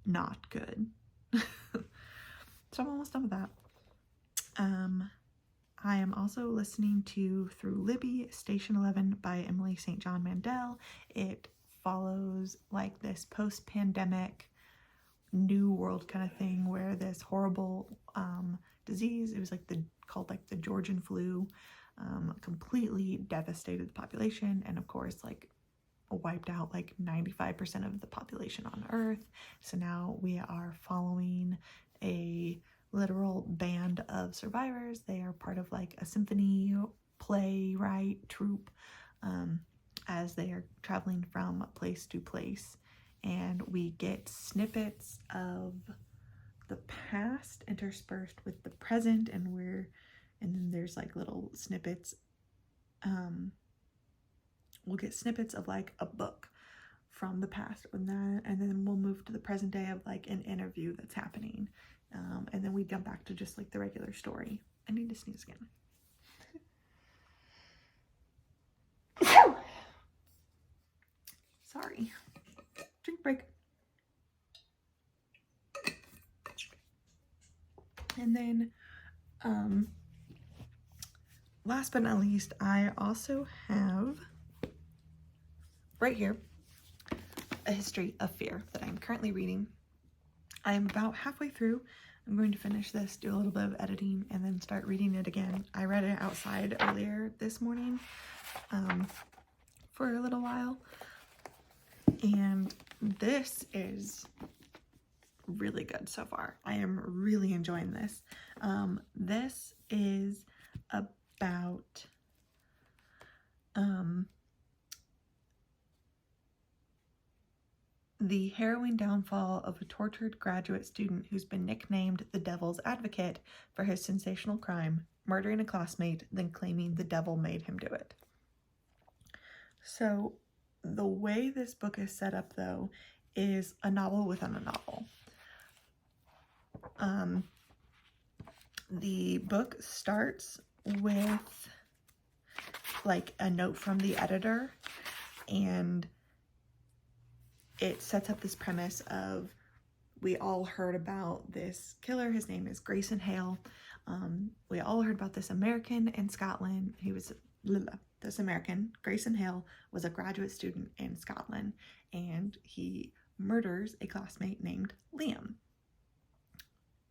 not good. So I'm almost done with that. I am also listening to Through Libby, Station 11 by Emily St. John Mandel. It follows like this post-pandemic new world kind of thing where this horrible disease, it was like called the Georgian flu, completely devastated the population, and of course like wiped out like 95% of the population on Earth. So now we are following a literal band of survivors. They are part of like a symphony playwright troupe as they are traveling from place to place, and we get snippets of the past interspersed with the present, and then there's like little snippets. We'll get snippets of like a book from the past and then we'll move to the present day of like an interview that's happening. And then we jump back to just like the regular story. I need to sneeze again. Sorry. Drink break. And then, last but not least, I also have right here A History of Fear that I'm currently reading. I am about halfway through. I'm going to finish this, do a little bit of editing, and then start reading it again. I read it outside earlier this morning for a little while, and this is really good so far. I am really enjoying this. This is about the harrowing downfall of a tortured graduate student who's been nicknamed the Devil's Advocate for his sensational crime, murdering a classmate, then claiming the devil made him do it. So the way this book is set up, though, is a novel within a novel. The book starts with like a note from the editor, and it sets up this premise of, we all heard about this killer. His name is Grayson Hale. We all heard about this American in Scotland. This American, Grayson Hale, was a graduate student in Scotland, and he murders a classmate named Liam.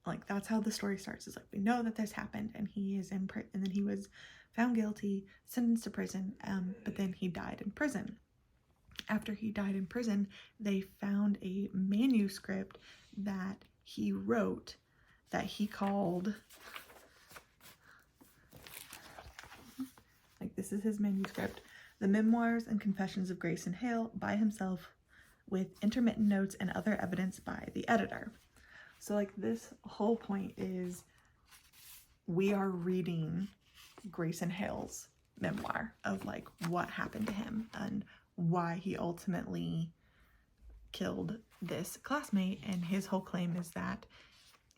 Like, that's how the story starts. It's like, we know that this happened, and he is in prison, and then he was found guilty, sentenced to prison, but then he died in prison. After he died in prison, they found a manuscript that he wrote that he called, like, this is his manuscript, The Memoirs and Confessions of Grayson Hale, by himself, with intermittent notes and other evidence by the editor. So, like, this whole point is we are reading Grayson Hale's memoir of, like, what happened to him and why he ultimately killed this classmate. And his whole claim is that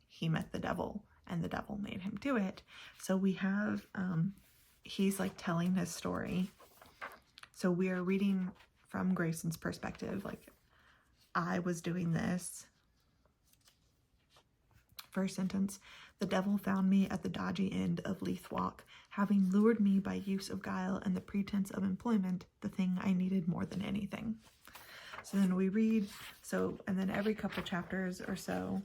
he met the devil and the devil made him do it. So we have, he's, like, telling his story. So we are reading from Grayson's perspective, like, I was doing this. First sentence, the devil found me at the dodgy end of Leith Walk, having lured me by use of guile and the pretense of employment, the thing I needed more than anything. So then we read, and then every couple chapters or so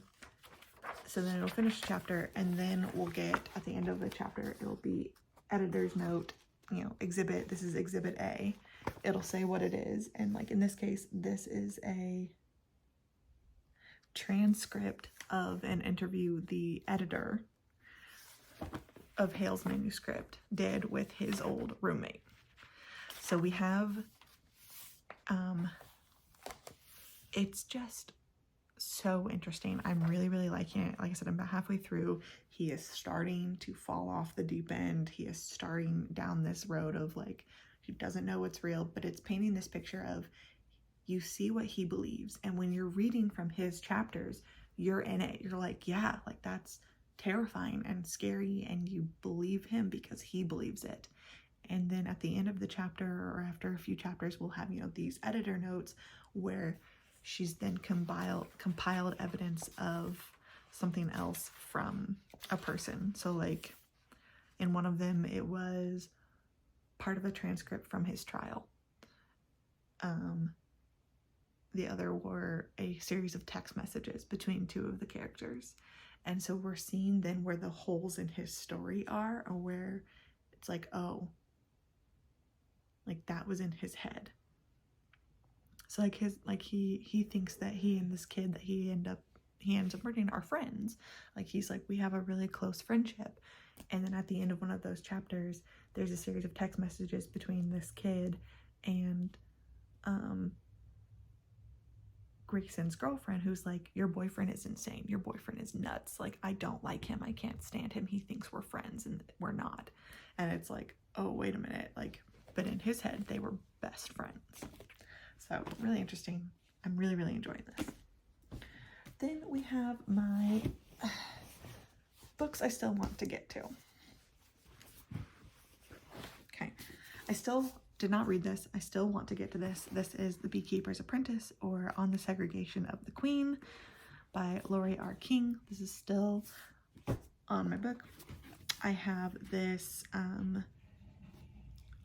then it'll finish the chapter, and then we'll get, at the end of the chapter, it'll be editor's note, exhibit, this is exhibit A. It'll say what it is, and like in this case, this is a transcript of an interview the editor of Hale's manuscript did with his old roommate. So we have, it's just so interesting. I'm really, really liking it. Like I said, I'm about halfway through. He is starting to fall off the deep end. He is starting down this road of like, he doesn't know what's real, but it's painting this picture of you see what he believes. And when you're reading from his chapters, you're in it. You're like, yeah, like that's terrifying and scary. And you believe him because he believes it. And then at the end of the chapter, or after a few chapters, we'll have, you know, these editor notes where she's then compiled evidence of something else from a person. So like in one of them, it was part of a transcript from his trial. The other were a series of text messages between two of the characters. And so we're seeing then where the holes in his story are, or where it's like, oh, like that was in his head. So like he thinks that he and this kid that he ends up murdering are friends. Like he's like, we have a really close friendship. And then at the end of one of those chapters, there's a series of text messages between this kid and Grayson's girlfriend, who's like, your boyfriend is insane. Your boyfriend is nuts. Like, I don't like him. I can't stand him. He thinks we're friends and we're not. And it's like, oh, wait a minute. Like, but in his head, they were best friends. So really interesting. I'm really, really enjoying this. Then we have my books I still want to get to. Okay. I still did not read this. I still want to get to this. This is The Beekeeper's Apprentice, or On the Segregation of the Queen by Laurie R. King. This is still on my book. I have this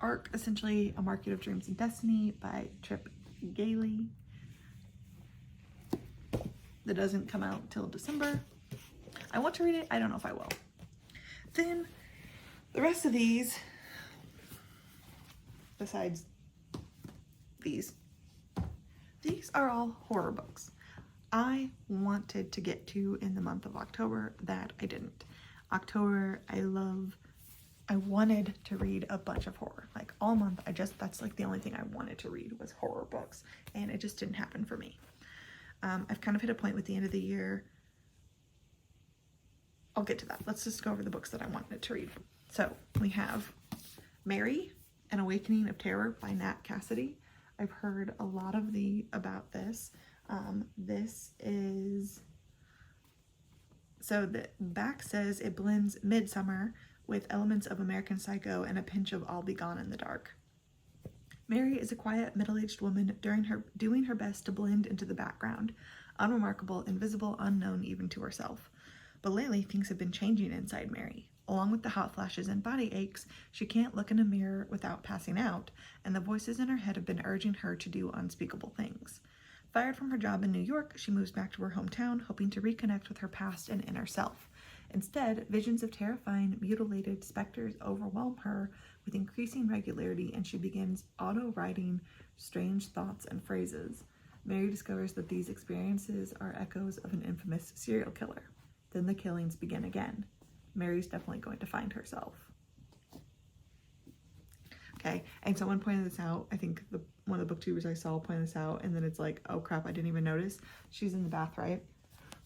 ARC, essentially A Market of Dreams and Destiny by Trip Gailey. That doesn't come out till December. I want to read it. I don't know if I will. Then the rest of these, besides these are all horror books I wanted to get to in the month of October that I didn't. October, I wanted to read a bunch of horror. Like all month, that's like the only thing I wanted to read was horror books, and it just didn't happen for me. I've kind of hit a point with the end of the year. I'll get to that. Let's just go over the books that I wanted to read. So we have Mary, An Awakening of Terror by Nat Cassidy. I've heard a lot about this. This is, so the back says it blends Midsummer with elements of American Psycho and a pinch of I'll Be Gone in the Dark. Mary is a quiet, middle-aged woman doing her best to blend into the background, unremarkable, invisible, unknown even to herself. But lately, things have been changing inside Mary. Along with the hot flashes and body aches, she can't look in a mirror without passing out, and the voices in her head have been urging her to do unspeakable things. Fired from her job in New York, she moves back to her hometown, hoping to reconnect with her past and inner self. Instead, visions of terrifying, mutilated specters overwhelm her with increasing regularity, and she begins auto-writing strange thoughts and phrases. Mary discovers that these experiences are echoes of an infamous serial killer. Then the killings begin again. Mary's definitely going to find herself. Okay, and someone pointed this out. I think one of the booktubers I saw pointed this out, and then it's like, oh crap, I didn't even notice. She's in the bath, right?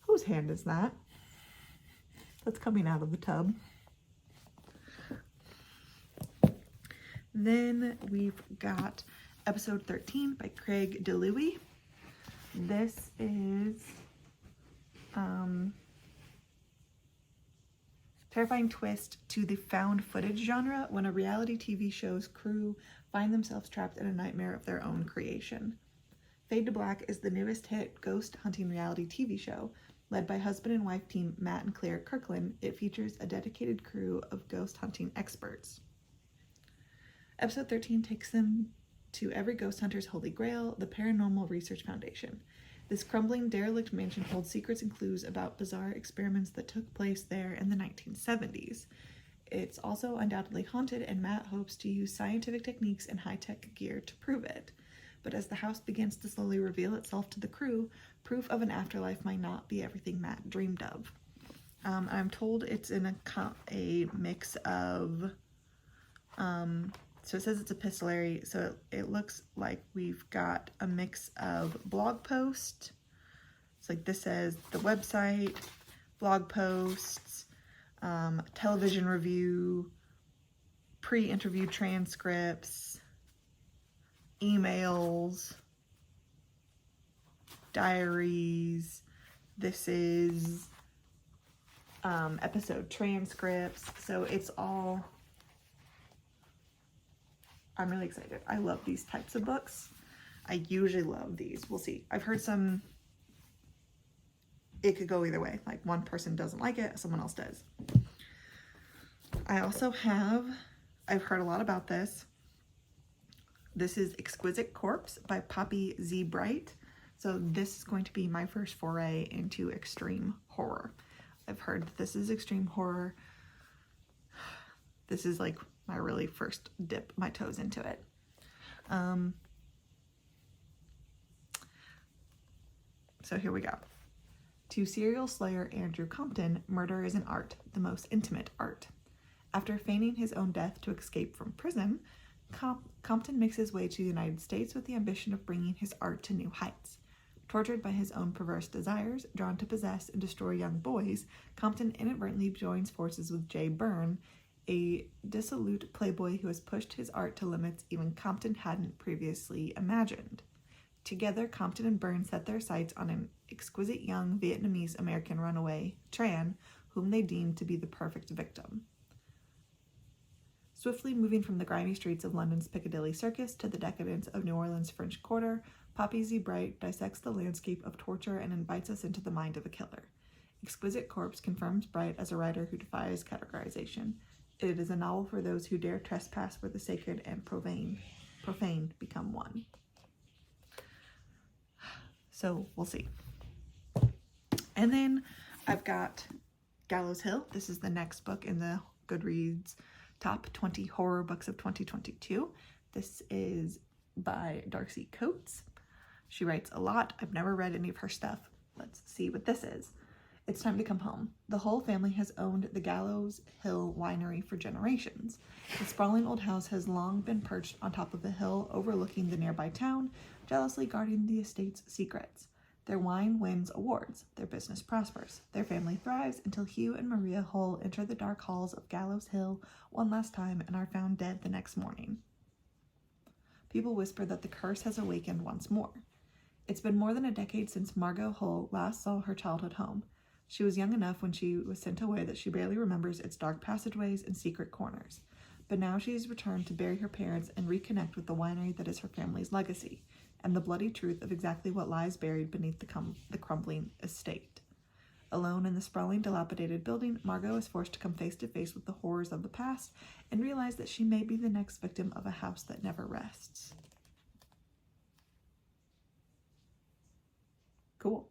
Whose hand is that? That's coming out of the tub. Then we've got episode 13 by Craig DeLuey. This is terrifying twist to the found footage genre when a reality TV show's crew find themselves trapped in a nightmare of their own creation. Fade to Black is the newest hit ghost hunting reality TV show. Led by husband and wife team Matt and Claire Kirkland, it features a dedicated crew of ghost hunting experts. Episode 13 takes them to every ghost hunter's holy grail, the Paranormal Research Foundation. This crumbling, derelict mansion holds secrets and clues about bizarre experiments that took place there in the 1970s. It's also undoubtedly haunted, and Matt hopes to use scientific techniques and high-tech gear to prove it. But as the house begins to slowly reveal itself to the crew, proof of an afterlife might not be everything Matt dreamed of. I'm told it's in a mix of, so it says it's epistolary, so it looks like we've got a mix of blog posts. It's like this says the website, blog posts, television review, pre-interview transcripts, emails, diaries. This is episode transcripts. So it's all, I'm really excited. I love these types of books. I usually love these. We'll see. I've heard some, it could go either way. Like one person doesn't like it, someone else does. I also have, I've heard a lot about this. This is Exquisite Corpse by Poppy Z. Bright. So this is going to be my first foray into extreme horror. I've heard that this is extreme horror. This is like my really first dip my toes into it. So here we go. To serial slayer Andrew Compton, murder is an art, the most intimate art. After feigning his own death to escape from prison, Compton makes his way to the United States with the ambition of bringing his art to new heights. Tortured by his own perverse desires, drawn to possess and destroy young boys, Compton inadvertently joins forces with Jay Byrne, a dissolute playboy who has pushed his art to limits even Compton hadn't previously imagined. Together, Compton and Byrne set their sights on an exquisite young Vietnamese-American runaway, Tran, whom they deemed to be the perfect victim. Swiftly moving from the grimy streets of London's Piccadilly Circus to the decadence of New Orleans' French Quarter, Poppy Z. Bright dissects the landscape of torture and invites us into the mind of a killer. Exquisite Corpse confirms Bright as a writer who defies categorization. It is a novel for those who dare trespass where the sacred and profane become one. So we'll see. And then I've got Gallows Hill. This is the next book in the Goodreads Top 20 Horror Books of 2022. This is by Darcy Coates. She writes a lot. I've never read any of her stuff. Let's see what this is. It's time to come home. The whole family has owned the Gallows Hill Winery for generations. The sprawling old house has long been perched on top of a hill overlooking the nearby town, jealously guarding the estate's secrets. Their wine wins awards. Their business prospers. Their family thrives until Hugh and Maria Hull enter the dark halls of Gallows Hill one last time and are found dead the next morning. People whisper that the curse has awakened once more. It's been more than a decade since Margot Hull last saw her childhood home. She was young enough when she was sent away that she barely remembers its dark passageways and secret corners. But now she has returned to bury her parents and reconnect with the winery that is her family's legacy, and the bloody truth of exactly what lies buried beneath the crumbling estate. Alone in the sprawling, dilapidated building, Margot is forced to come face to face with the horrors of the past and realize that she may be the next victim of a house that never rests. Cool.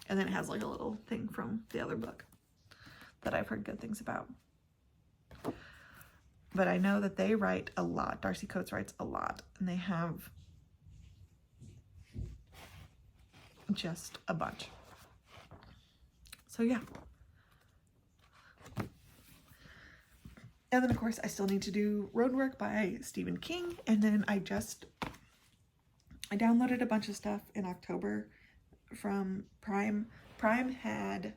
And then it has like a little thing from the other book that I've heard good things about. But I know that they write a lot. Darcy Coates writes a lot, and they have just a bunch. So yeah. And then of course I still need to do Roadwork by Stephen King, and then I downloaded a bunch of stuff in October from Prime. Prime had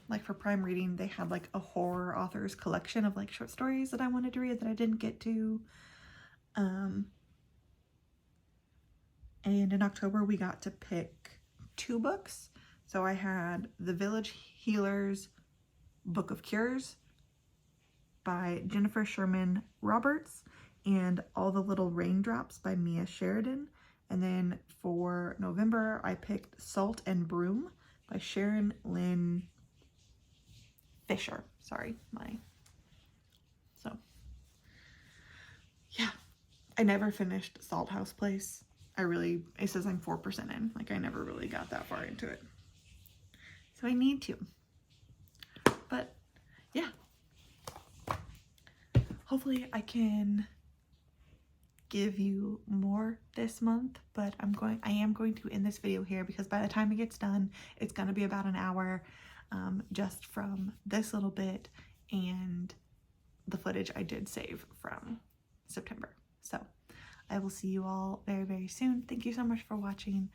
like for Prime Reading, they had like a horror authors collection of like short stories that I wanted to read that I didn't get to. And in October we got to pick 2 books. So I had The Village Healers Book of Cures by Jennifer Sherman Roberts and All the Little Raindrops by Mia Sheridan. And then for November, I picked Salt and Broom by Sharon Lynn Fisher. Sorry, so yeah, I never finished Salt House Place. It says I'm 4% in. Like I never really got that far into it. So I need to. But yeah, hopefully I can give you more this month, but I am going to end this video here because by the time it gets done, it's going to be about an hour, just from this little bit and the footage I did save from September. So I will see you all very, very soon. Thank you so much for watching.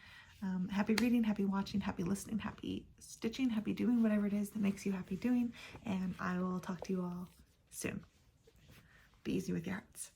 Happy reading, happy watching, happy listening, happy stitching, happy doing whatever it is that makes you happy doing, and I will talk to you all soon. Be easy with your hearts.